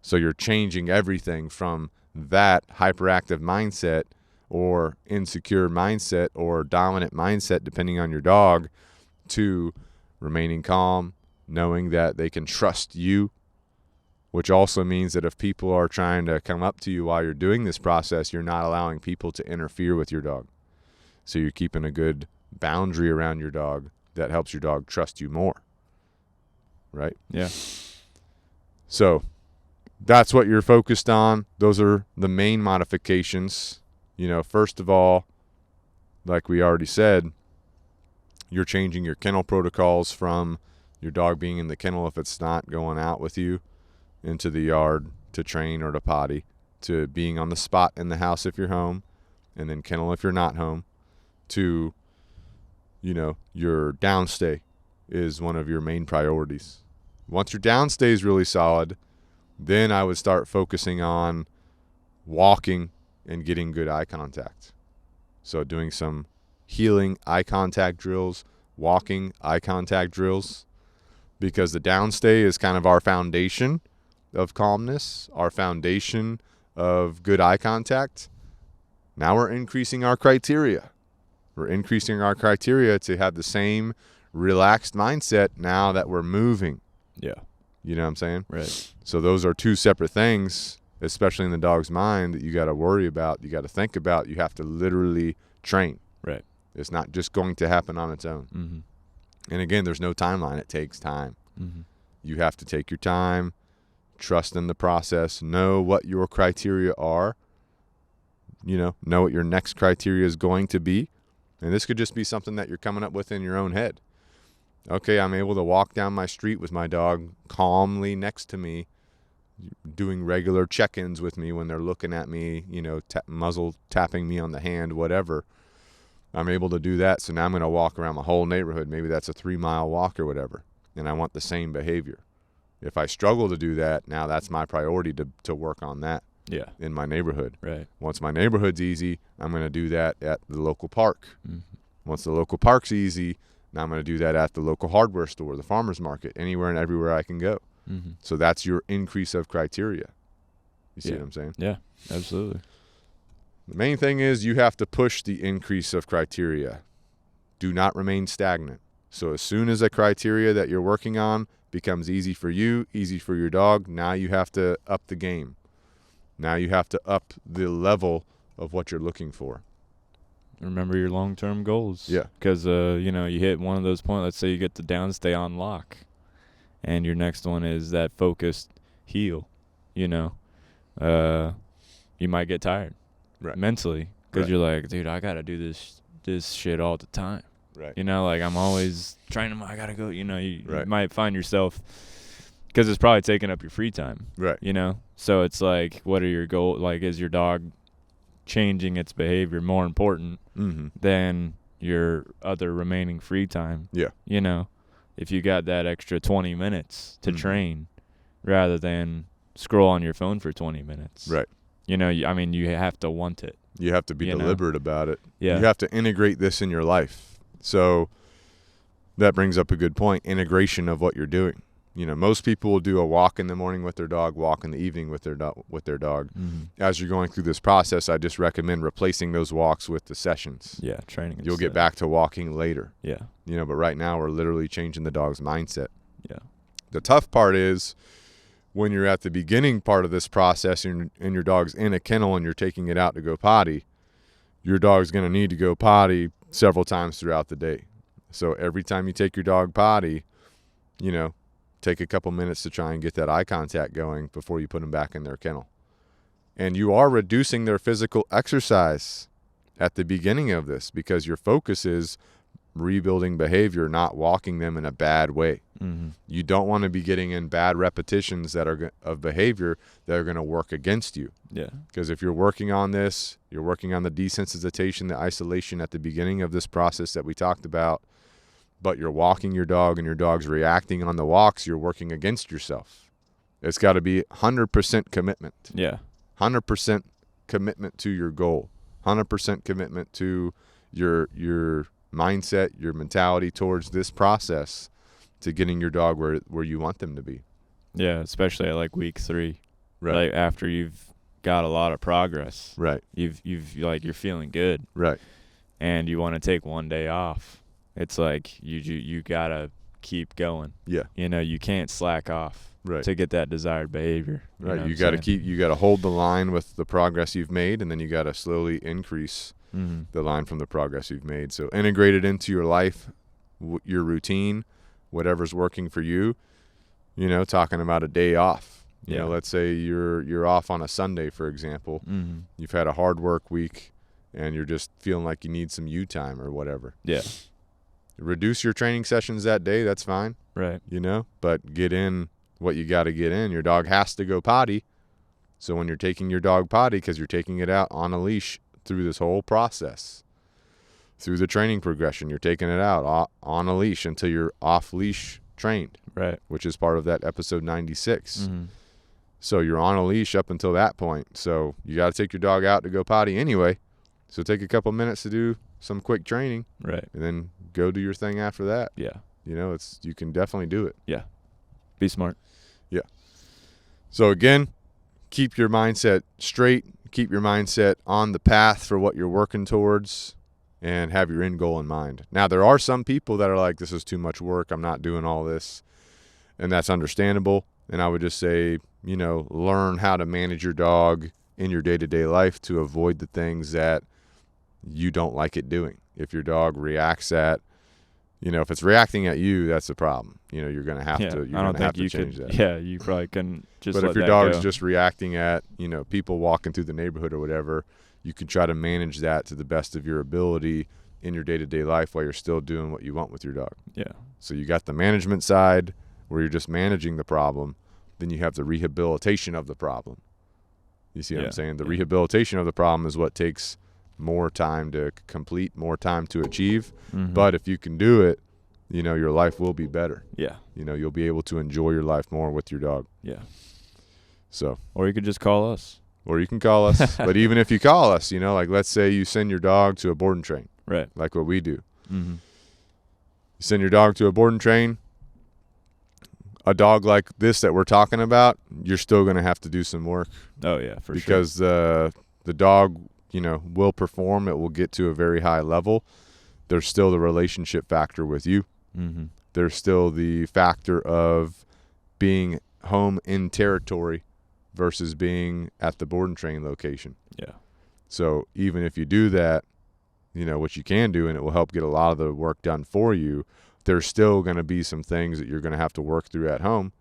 So you're changing everything from that hyperactive mindset or insecure mindset or dominant mindset, depending on your dog, to remaining calm, knowing that they can trust you, which also means that if people are trying to come up to you while you're doing this process, you're not allowing people to interfere with your dog. So you're keeping a good boundary around your dog that helps your dog trust you more, right? Yeah. So that's what you're focused on. Those are the main modifications. First of all, like we already said, you're changing your kennel protocols from your dog being in the kennel if it's not going out with you into the yard to train or to potty, to being on the spot in the house if you're home, and then kennel if you're not home, to, your downstay is one of your main priorities. Once your downstay is really solid, then I would start focusing on walking and getting good eye contact. So doing some healing eye contact drills, walking eye contact drills, because the downstay is kind of our foundation of calmness, our foundation of good eye contact. Now we're increasing our criteria. We're increasing our criteria to have the same relaxed mindset now that we're moving. Yeah. You know what I'm saying? Right. So those are two separate things, especially in the dog's mind, that you got to worry about, you got to think about. You have to literally train. Right. It's not just going to happen on its own. Mm-hmm. And again, there's no timeline. It takes time. Mm-hmm. You have to take your time, trust in the process, know what your criteria are, know what your next criteria is going to be. And this could just be something that you're coming up with in your own head. Okay, I'm able to walk down my street with my dog calmly next to me, doing regular check-ins with me when they're looking at me, muzzle tapping me on the hand, whatever. I'm able to do that, so now I'm going to walk around my whole neighborhood. Maybe that's a 3-mile walk or whatever, and I want the same behavior. If I struggle to do that, now that's my priority to work on that in my neighborhood. Right. Once my neighborhood's easy, I'm going to do that at the local park. Mm-hmm. Once the local park's easy, now I'm going to do that at the local hardware store, the farmer's market, anywhere and everywhere I can go. Mm-hmm. So that's your increase of criteria. You see what I'm saying? Yeah, absolutely. The main thing is you have to push the increase of criteria. Do not remain stagnant. So as soon as a criteria that you're working on becomes easy for you, easy for your dog, now you have to up the game. Now you have to up the level of what you're looking for. Remember your long-term goals. Yeah. Because, you hit one of those points. Let's say you get the downstay on lock, and your next one is that focused heel. You might get tired. Right. Mentally, because you're like, dude, I gotta do this shit all the time. Right. I'm always trying to. I gotta go. You Right. might find yourself, because it's probably taking up your free time. Right. So it's like, what are your goals? Like, is your dog changing its behavior more important than your other remaining free time? Yeah. If you got that extra 20 minutes to train, rather than scroll on your phone for 20 minutes. Right. You have to want it. You have to be deliberate about it. Yeah. You have to integrate this in your life. So that brings up a good point, integration of what you're doing. Most people will do a walk in the morning with their dog, walk in the evening with their dog. Mm-hmm. As you're going through this process, I just recommend replacing those walks with the sessions. Yeah, training. You'll get back to walking later. Yeah. But right now we're literally changing the dog's mindset. Yeah. The tough part is when you're at the beginning part of this process and your dog's in a kennel and you're taking it out to go potty, your dog's going to need to go potty several times throughout the day. So every time you take your dog potty, take a couple minutes to try and get that eye contact going before you put them back in their kennel. And you are reducing their physical exercise at the beginning of this because your focus is rebuilding behavior, not walking them in a bad way. Mm-hmm. You don't want to be getting in bad repetitions that are of behavior that are going to work against you. Yeah. Because if you're working on this, you're working on the desensitization, the isolation at the beginning of this process that we talked about, but you're walking your dog and your dog's reacting on the walks, you're working against yourself. It's got to be 100% commitment. Yeah. 100% commitment to your goal. 100% commitment to your mindset, your mentality towards this process to getting your dog where you want them to be. Yeah, especially at like week 3. Right. Like after you've got a lot of progress. Right. You're feeling good. Right. And you want to take one day off. It's like you got to keep going. Yeah. You can't slack off. Right. To get that desired behavior. Right. You got to hold the line with the progress you've made, and then you got to slowly increase the line from the progress you've made. So integrate it into your life, your routine, whatever's working for you. Talking about a day off. Let's say you're off on a Sunday, for example. Mm-hmm. You've had a hard work week, and you're just feeling like you need some you time or whatever. Yeah. Reduce your training sessions that day. That's fine. Right. But get in what you got to get in. Your dog has to go potty. So when you're taking your dog potty, because you're taking it out on a leash through this whole process, through the training progression, you're taking it out on a leash until you're off leash trained. Right. Which is part of that episode 96. Mm-hmm. So you're on a leash up until that point. So you got to take your dog out to go potty anyway. So take a couple minutes to do some quick training. Right. And then go do your thing after that. Yeah. You know, you can definitely do it. Yeah. Be smart. Yeah. So again, keep your mindset straight. Keep your mindset on the path for what you're working towards, and have your end goal in mind. Now, there are some people that are like, this is too much work. I'm not doing all this. And that's understandable. And I would just say, you know, learn how to manage your dog in your day-to-day life to avoid the things that you don't like it doing. If your dog reacts at, you know, if it's reacting at you, that's the problem. You know, you're going to have to, you're going to have to change that. Yeah, you probably can just But let if your that dog's go. just reacting at, you know, people walking through the neighborhood or whatever, you can try to manage that to the best of your ability in your day-to-day life while you're still doing what you want with your dog. Yeah. So you got the management side where you're just managing the problem. Then you have the rehabilitation of the problem. You see what I'm saying? The rehabilitation of the problem is what takes more time to complete, more time to achieve. Mm-hmm. But if you can do it, you know, your life will be better. Yeah. You know, you'll be able to enjoy your life more with your dog. Yeah. So. Or you could just call us. Or you can call us. But even if you call us, you know, like let's say you send your dog to a board and train. Right. Like what we do. Mm-hmm. You send your dog to a board and train. A dog like this that we're talking about, you're still going to have to do some work. Oh, yeah, for sure. Because the dog, you know, will perform. It will get to a very high level. There's still the relationship factor with you. Mm-hmm. There's still the factor of being home in territory versus being at the board and train location. Yeah. So even if you do that, you know, what you can do, and it will help get a lot of the work done for you, there's still going to be some things that you're going to have to work through at home.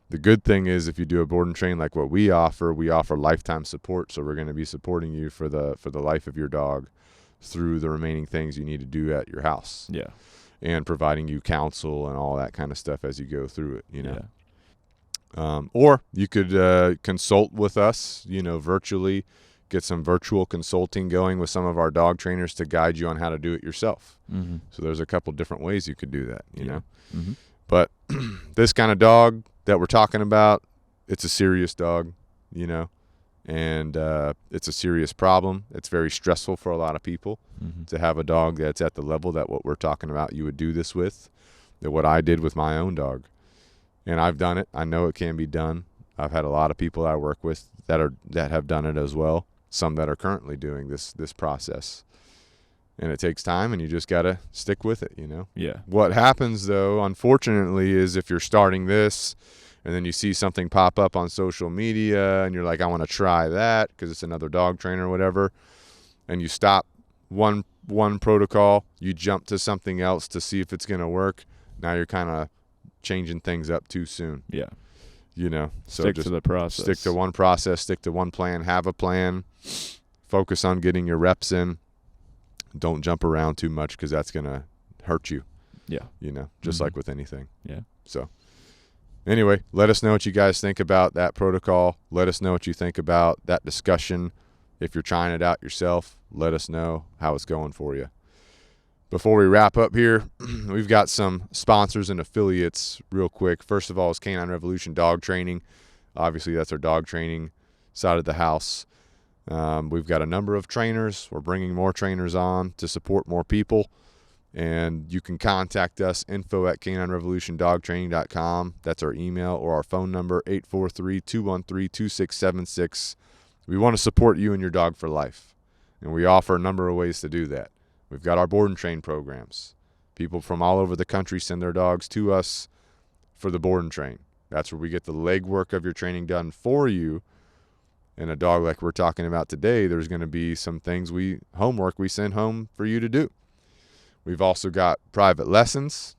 The good thing is if you do a board and train like what we offer lifetime support. So we're going to be supporting you for the life of your dog through the remaining things you need to do at your house. Yeah. And providing you counsel and all that kind of stuff as you go through it, you know. Yeah. Or you could consult with us, you know, virtually, get some virtual consulting going with some of our dog trainers to guide you on how to do it yourself. Mm-hmm. So there's a couple different ways you could do that, you know. Mm-hmm. But this kind of dog that we're talking about, it's a serious dog, you know, and it's a serious problem. It's very stressful for a lot of people to have a dog that's at the level that what we're talking about you would do this with, that what I did with my own dog. And I've done it. I know it can be done. I've had a lot of people I work with that have done it as well. Some that are currently doing this process. And it takes time, and you just got to stick with it, you know? Yeah. What happens, though, unfortunately, is if you're starting this and then you see something pop up on social media and you're like, I want to try that because it's another dog trainer or whatever, and you stop one protocol, you jump to something else to see if it's going to work. Now you're kind of changing things up too soon. Yeah. You know? So stick just to the process. Stick to one process, stick to one plan, have a plan, focus on getting your reps in. Don't jump around too much because that's going to hurt you. Yeah. You know, just like with anything. Yeah. So anyway, let us know what you guys think about that protocol. Let us know what you think about that discussion. If you're trying it out yourself, let us know how it's going for you. Before we wrap up here, we've got some sponsors and affiliates real quick. First of all is Canine Revolution Dog Training. Obviously, that's our dog training side of the house. We've got a number of trainers. We're bringing more trainers on to support more people. And you can contact us, info@caninerevolutiondogtraining.com. That's our email, or our phone number, 843-213-2676. We want to support you and your dog for life. And we offer a number of ways to do that. We've got our board and train programs. People from all over the country send their dogs to us for the board and train. That's where we get the legwork of your training done for you. And a dog like we're talking about today, there's going to be some things homework we send home for you to do. We've also got private lessons.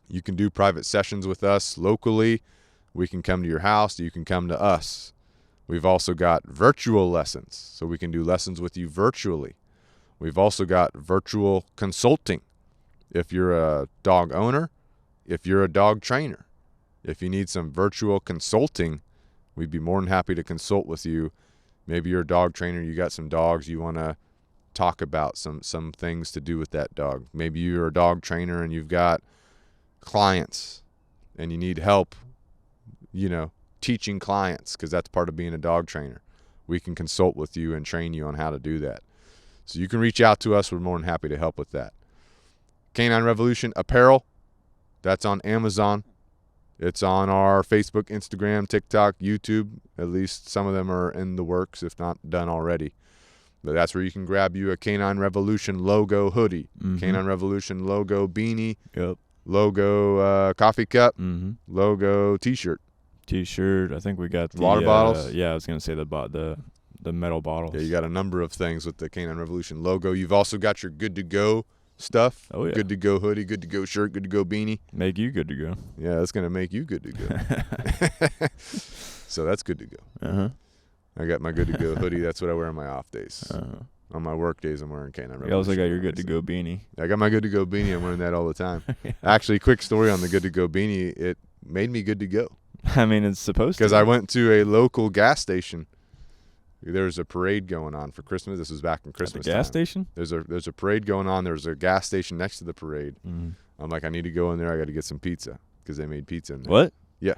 You can do private sessions with us locally. We can come to your house. You can come to us. We've also got virtual lessons, so we can do lessons with you virtually. We've also got virtual consulting. If you're a dog owner, if you're a dog trainer, if you need some virtual consulting, we'd be more than happy to consult with you. Maybe you're a dog trainer, you got some dogs, you want to talk about some things to do with that dog. Maybe you're a dog trainer and you've got clients and you need help, you know, teaching clients, because that's part of being a dog trainer, we can consult with you and train you on how to do that. So you can reach out to us. We're more than happy to help with that. Canine Revolution Apparel, that's on Amazon. It's on our Facebook, Instagram, TikTok, YouTube. At least some of them are in the works, if not done already. But that's where you can grab you a Canine Revolution logo hoodie, Canine Revolution logo beanie, logo coffee cup, logo T-shirt. T-shirt. I think we got the water bottles. Yeah, I was gonna say the metal bottles. Yeah, you got a number of things with the Canine Revolution logo. You've also got your good to go stuff. Oh yeah. Good to go hoodie, good to go shirt, good to go beanie. Make you good to go. Yeah, that's gonna make you good to go. So that's good to go. I got my good to go hoodie. That's what I wear on my off days. On my work days, I'm wearing Canine Revolution. You also got your good to go beanie. I got my good to go beanie. I'm wearing that all the time. Actually, quick story on the good to go beanie. It made me good to go. I mean, it's supposed to. Because I went to a local gas station. There was a parade going on for Christmas. This was back in Christmas At the gas time. station? There's a parade going on. There's a gas station next to the parade. I'm like, I need to go in there. I got to get some pizza because they made pizza in there. What? Yeah,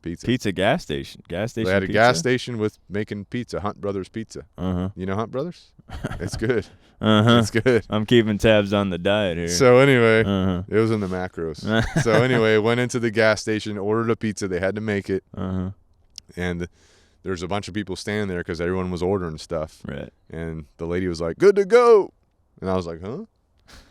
pizza. Pizza gas station. Gas station. They had a pizza? gas station with making pizza. Hunt Brothers Pizza. You know Hunt Brothers? It's good. It's good. I'm keeping tabs on the diet here. So anyway, it was in the macros. So anyway, went into the gas station, ordered a pizza. They had to make it. And there's a bunch of people standing there because everyone was ordering stuff. Right. And the lady was like, good to go. And I was like, huh?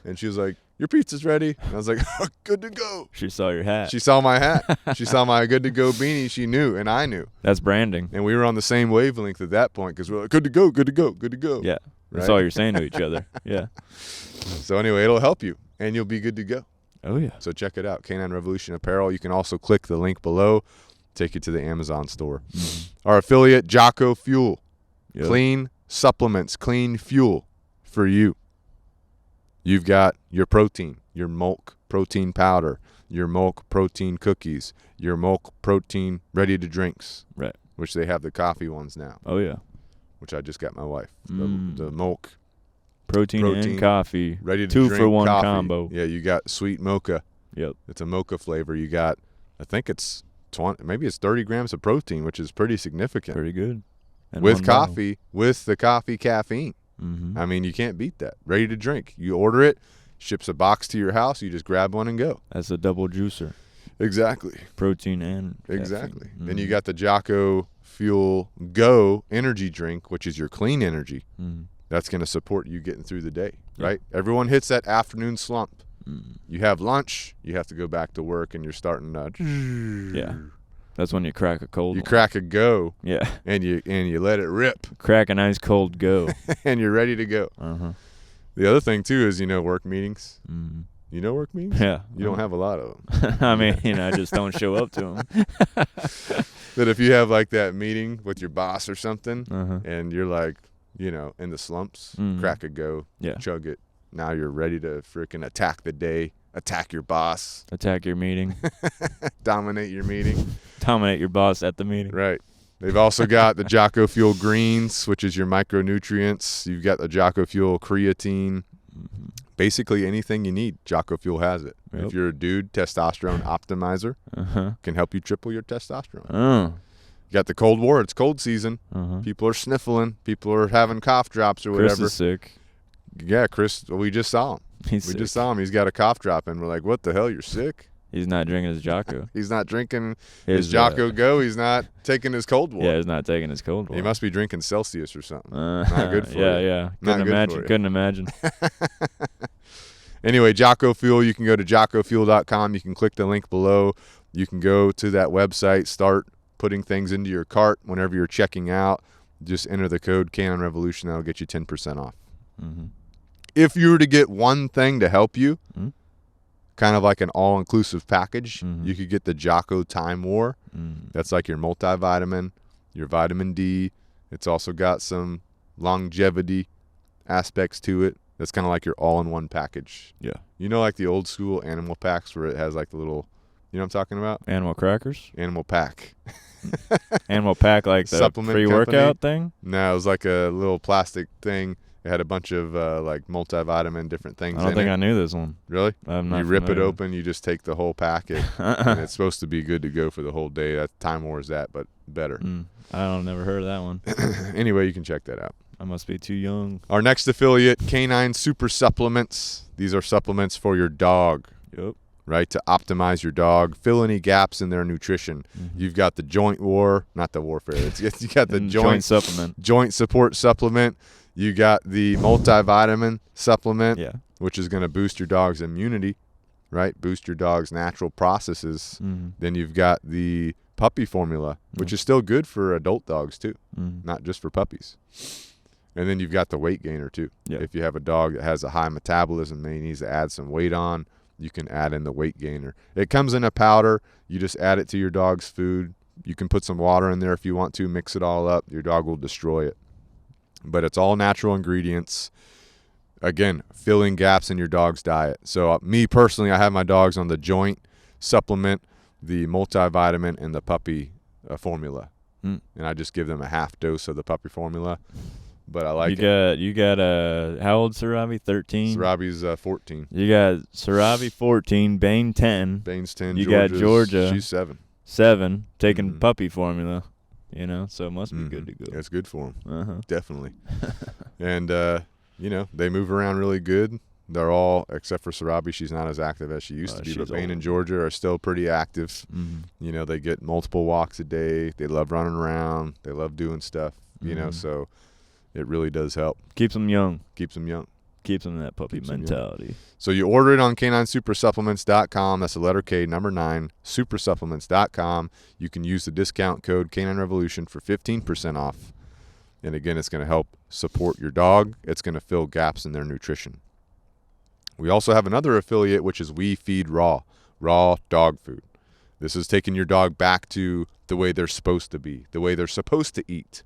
And she was like, your pizza's ready. And I was like, oh, good to go. She saw your hat. She saw my hat. She saw my good to go beanie. She knew, and I knew. That's branding. And we were on the same wavelength at that point because we're like, good to go, good to go, good to go. Yeah. That's right? all you're saying to each other. Yeah. So anyway, it'll help you, and you'll be good to go. Oh, yeah. So check it out, Canine Revolution Apparel. You can also click the link below, take you to the Amazon store. Our affiliate, Jocko Fuel. Yep. Clean supplements, clean fuel for you. You've got your protein, your milk protein powder, your milk protein cookies, your milk protein ready-to-drinks. Right. Which they have the coffee ones now. Oh, yeah. Which I just got my wife. The milk. Protein and coffee. Ready to 2 drink for 1 coffee. combo. Yeah, you got sweet mocha. Yep. It's a mocha flavor. You got, I think it's 20, maybe it's 30 grams of protein, which is pretty significant. Pretty good. And with coffee, with the coffee caffeine. Mm-hmm. I mean, you can't beat that. Ready to drink. You order it, ships a box to your house. You just grab one and go. That's a double juicer. Exactly. Protein and exactly. Mm-hmm. Then you got the Jocko Fuel Go energy drink, which is your clean energy. Mm-hmm. That's going to support you getting through the day, right? Everyone hits that afternoon slump. You have lunch, you have to go back to work, and you're starting to... Yeah. That's when you crack a cold one. crack a go. Yeah. And you let it rip. Crack an ice cold go. And you're ready to go. The other thing, too, is, work meetings. You know work meetings? Yeah. You don't have a lot of them. I mean, I just don't show up to them. But if you have, like, that meeting with your boss or something, and you're, like, in the slumps, crack a go, chug it. Now you're ready to freaking attack the day, attack your boss. Attack your meeting. Dominate your meeting. Dominate your boss at the meeting. Right. They've also got the Jocko Fuel Greens, which is your micronutrients. You've got the Jocko Fuel Creatine. Basically anything you need, Jocko Fuel has it. Yep. If you're a dude, Testosterone Optimizer can help you triple your testosterone. You got the Cold War. It's cold season. People are sniffling. People are having cough drops or whatever. Chris is sick. Yeah, Chris, we just saw him. We sick. just saw him. He's got a cough drop, and we're like, what the hell? You're sick? He's not drinking his Jocko. He's not drinking his Jocko Go. He's not taking his Cold War. Yeah, he's not taking his Cold War. He must be drinking Celsius or something. Not good for you. Yeah. Couldn't imagine. Anyway, Jocko Fuel, you can go to jockofuel.com. You can click the link below. You can go to that website, start putting things into your cart whenever you're checking out. Just enter the code Canine Revolution. That'll get you 10% off. If you were to get one thing to help you, kind of like an all-inclusive package, you could get the Jocko Time War. That's like your multivitamin, your vitamin D. It's also got some longevity aspects to it. That's kind of like your all-in-one package. Yeah. Like the old school animal packs where it has like the little, you know what I'm talking about? Animal crackers? Animal pack. Animal pack, like the supplement pre-workout thing? No, it was like a little plastic thing. It had a bunch of like multivitamin, different things. I don't think I knew this one. Really? I'm not You rip it familiar. open, you just take the whole packet, and it's supposed to be good to go for the whole day. That Time War is that, but better. I don't never heard of that one. Anyway, you can check that out. I must be too young. Our next affiliate, Canine Super Supplements. These are supplements for your dog. Yep. Right, to optimize your dog, fill any gaps in their nutrition. You've got the joint war, not the warfare. You got the joint supplement, joint support supplement. You got the multivitamin supplement, which is going to boost your dog's immunity, right? Boost your dog's natural processes. Then you've got the puppy formula, which is still good for adult dogs too, not just for puppies. And then you've got the weight gainer too. If you have a dog that has a high metabolism, maybe needs to add some weight on, you can add in the weight gainer. It comes in a powder. You just add it to your dog's food. You can put some water in there if you want to, mix it all up. Your dog will destroy it. But it's all natural ingredients. Again, filling gaps in your dog's diet. So me personally, I have my dogs on the joint supplement, the multivitamin, and the puppy formula. And I just give them a half dose of the puppy formula. But I like it. You got how old Sarabi? 13? Sarabi's 14. You got Sarabi 14, Bane 10. Bane's 10. You got Georgia. She's 7. 7, taking puppy formula, so it must be good to go. It's good for them. Definitely. And, they move around really good. They're all, except for Sarabi, she's not as active as she used to be. But Bane and Georgia are still pretty active. They get multiple walks a day. They love running around. They love doing stuff, so it really does help. Keeps them young. Keeps them young. Keeps them in that puppy mentality. So you order it on caninesupersupplements.com. That's the letter K, number 9, supersupplements.com. You can use the discount code Canine Revolution for 15% off. And again, it's going to help support your dog. It's going to fill gaps in their nutrition. We also have another affiliate, which is We Feed Raw dog food. This is taking your dog back to the way they're supposed to be, the way they're supposed to eat,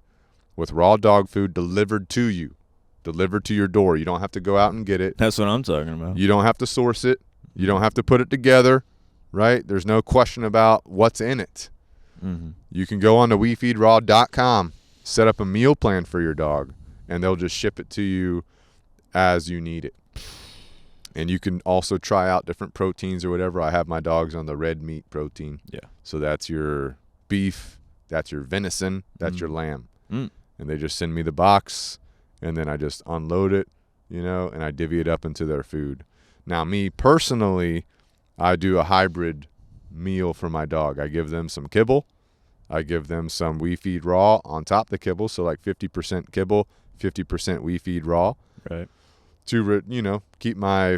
with raw dog food delivered to you, delivered to your door. You don't have to go out and get it. That's what I'm talking about. You don't have to source it. You don't have to put it together, right? There's no question about what's in it. You can go on to WeFeedRaw.com, set up a meal plan for your dog, and they'll just ship it to you as you need it. And you can also try out different proteins or whatever. I have my dogs on the red meat protein. So that's your beef, that's your venison, that's your lamb. And they just send me the box, and then I just unload it, and I divvy it up into their food. Now, me personally, I do a hybrid meal for my dog. I give them some kibble. I give them some We Feed Raw on top of the kibble, so like 50% kibble, 50% We Feed Raw. Right. To, keep my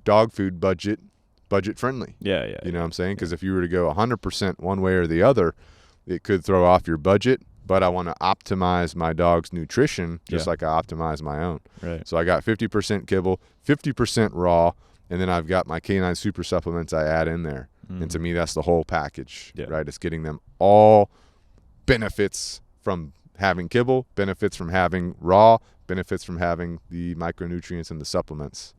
dog food budget friendly. Yeah. You know what I'm saying? Because if you were to go 100% one way or the other, it could throw off your budget. But I want to optimize my dog's nutrition just like I optimize my own. Right. So I got 50% kibble, 50% raw, and then I've got my Canine Super Supplements I add in there. And to me, that's the whole package, right? It's getting them all benefits from having kibble, benefits from having raw, benefits from having the micronutrients and the supplements.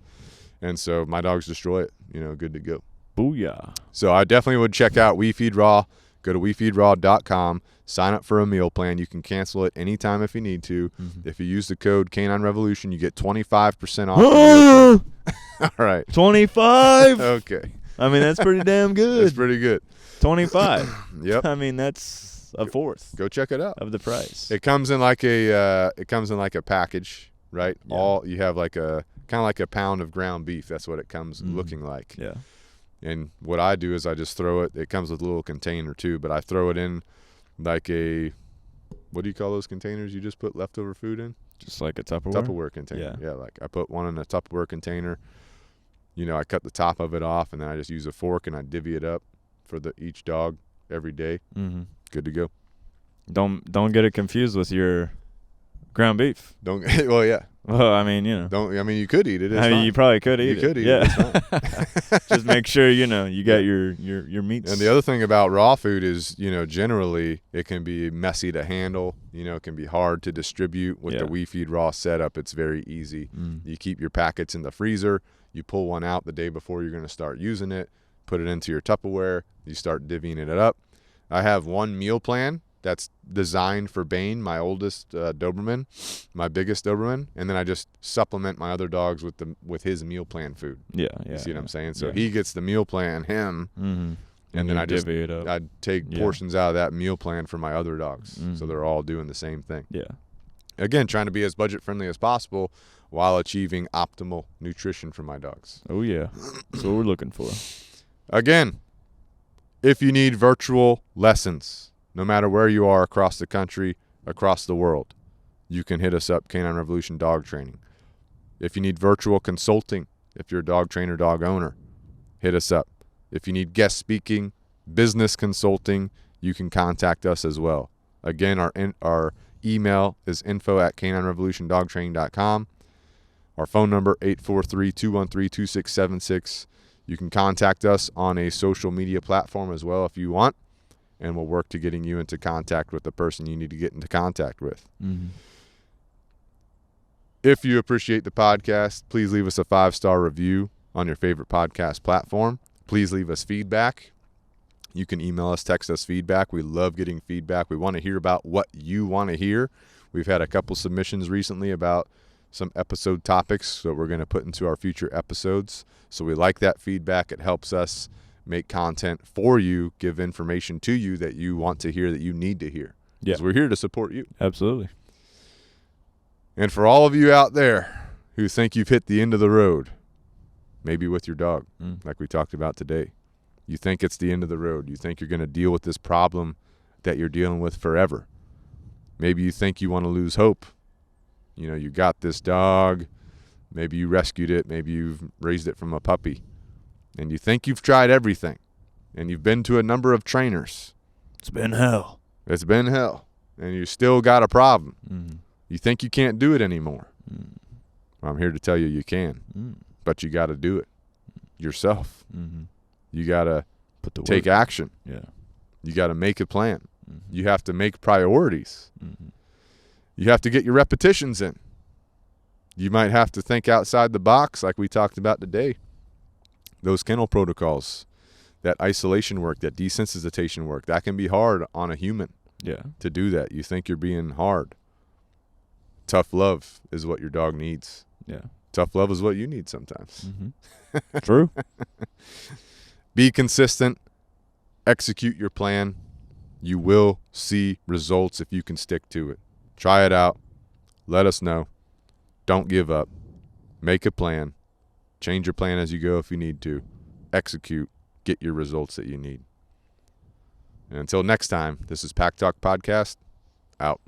And so my dogs destroy it, good to go. Booyah. So I definitely would check out We Feed Raw. Go to WeFeedRaw.com, sign up for a meal plan. You can cancel it anytime if you need to. If you use the code Canine Revolution, you get 25% off. All right. 25? Okay. I mean, that's pretty damn good. That's pretty good. 25. Yep. I mean, that's a fourth. Go check it out. Of the price. It comes in like a package, right? Yeah. You have like kind of like a pound of ground beef. That's what it comes looking like. Yeah. And what I do is I just throw it. It comes with a little container too, but I throw it in like what do you call those containers you just put leftover food in? Just like a Tupperware? Tupperware container. Yeah, like I put one in a Tupperware container. I cut the top of it off, and then I just use a fork and I divvy it up for each dog every day. Good to go. Don't get it confused with your ground beef. Well, yeah. Well, I mean, you could eat it. It's fine. You probably could eat it. You could eat it. It's fine. Just make sure, you got your meats. And the other thing about raw food is, generally it can be messy to handle. It can be hard to distribute. With the We Feed Raw setup, it's very easy. You keep your packets in the freezer. You pull one out the day before you're going to start using it. Put it into your Tupperware. You start divvying it up. I have one meal plan that's designed for Bane, my oldest Doberman, my biggest Doberman, and then I just supplement my other dogs with his meal plan food. Yeah. You see what I'm saying? So Yeah. he gets the meal plan, him, and then I just divvy it up. I take portions out of that meal plan for my other dogs, so they're all doing the same thing. Yeah. Again, trying to be as budget friendly as possible while achieving optimal nutrition for my dogs. Oh yeah, that's what we're looking for. Again, if you need virtual lessons, no matter where you are across the country, across the world, you can hit us up, Canine Revolution Dog Training. If you need virtual consulting, if you're a dog trainer, dog owner, hit us up. If you need guest speaking, business consulting, you can contact us as well. Again, our email is info@caninerevolutiondogtraining.com. Our phone number, 843-213-2676. You can contact us on a social media platform as well if you want, and we'll work to getting you into contact with the person you need to get into contact with. If you appreciate the podcast, please leave us a 5-star review on your favorite podcast platform. Please leave us feedback. You can email us, text us feedback. We love getting feedback. We want to hear about what you want to hear. We've had a couple submissions recently about some episode topics that we're going to put into our future episodes. So we like that feedback. It helps us make content for you, give information to you that you want to hear, that you need to hear. Yeah. Because we're here to support you. Absolutely. And for all of you out there who think you've hit the end of the road, maybe with your dog, like we talked about today, you think it's the end of the road. You think you're going to deal with this problem that you're dealing with forever. Maybe you think you want to lose hope. You know, you got this dog. Maybe you rescued it. Maybe you've raised it from a puppy. And you think you've tried everything. And you've been to a number of trainers. It's been hell. It's been hell. And you still got a problem. You think you can't do it anymore. Well, I'm here to tell you you can. But you got to do it yourself. You got to take action. Yeah. You got to make a plan. You have to make priorities. You have to get your repetitions in. You might have to think outside the box like we talked about today. Those kennel protocols, that isolation work, that desensitization work, that can be hard on a human to do that. You think you're being hard. Tough love is what your dog needs. Yeah. Tough love is what you need sometimes. True. Be consistent. Execute your plan. You will see results if you can stick to it. Try it out. Let us know. Don't give up. Make a plan. Change your plan as you go if you need to. Execute. Get your results that you need. And until next time, this is Pack Talk Podcast. Out.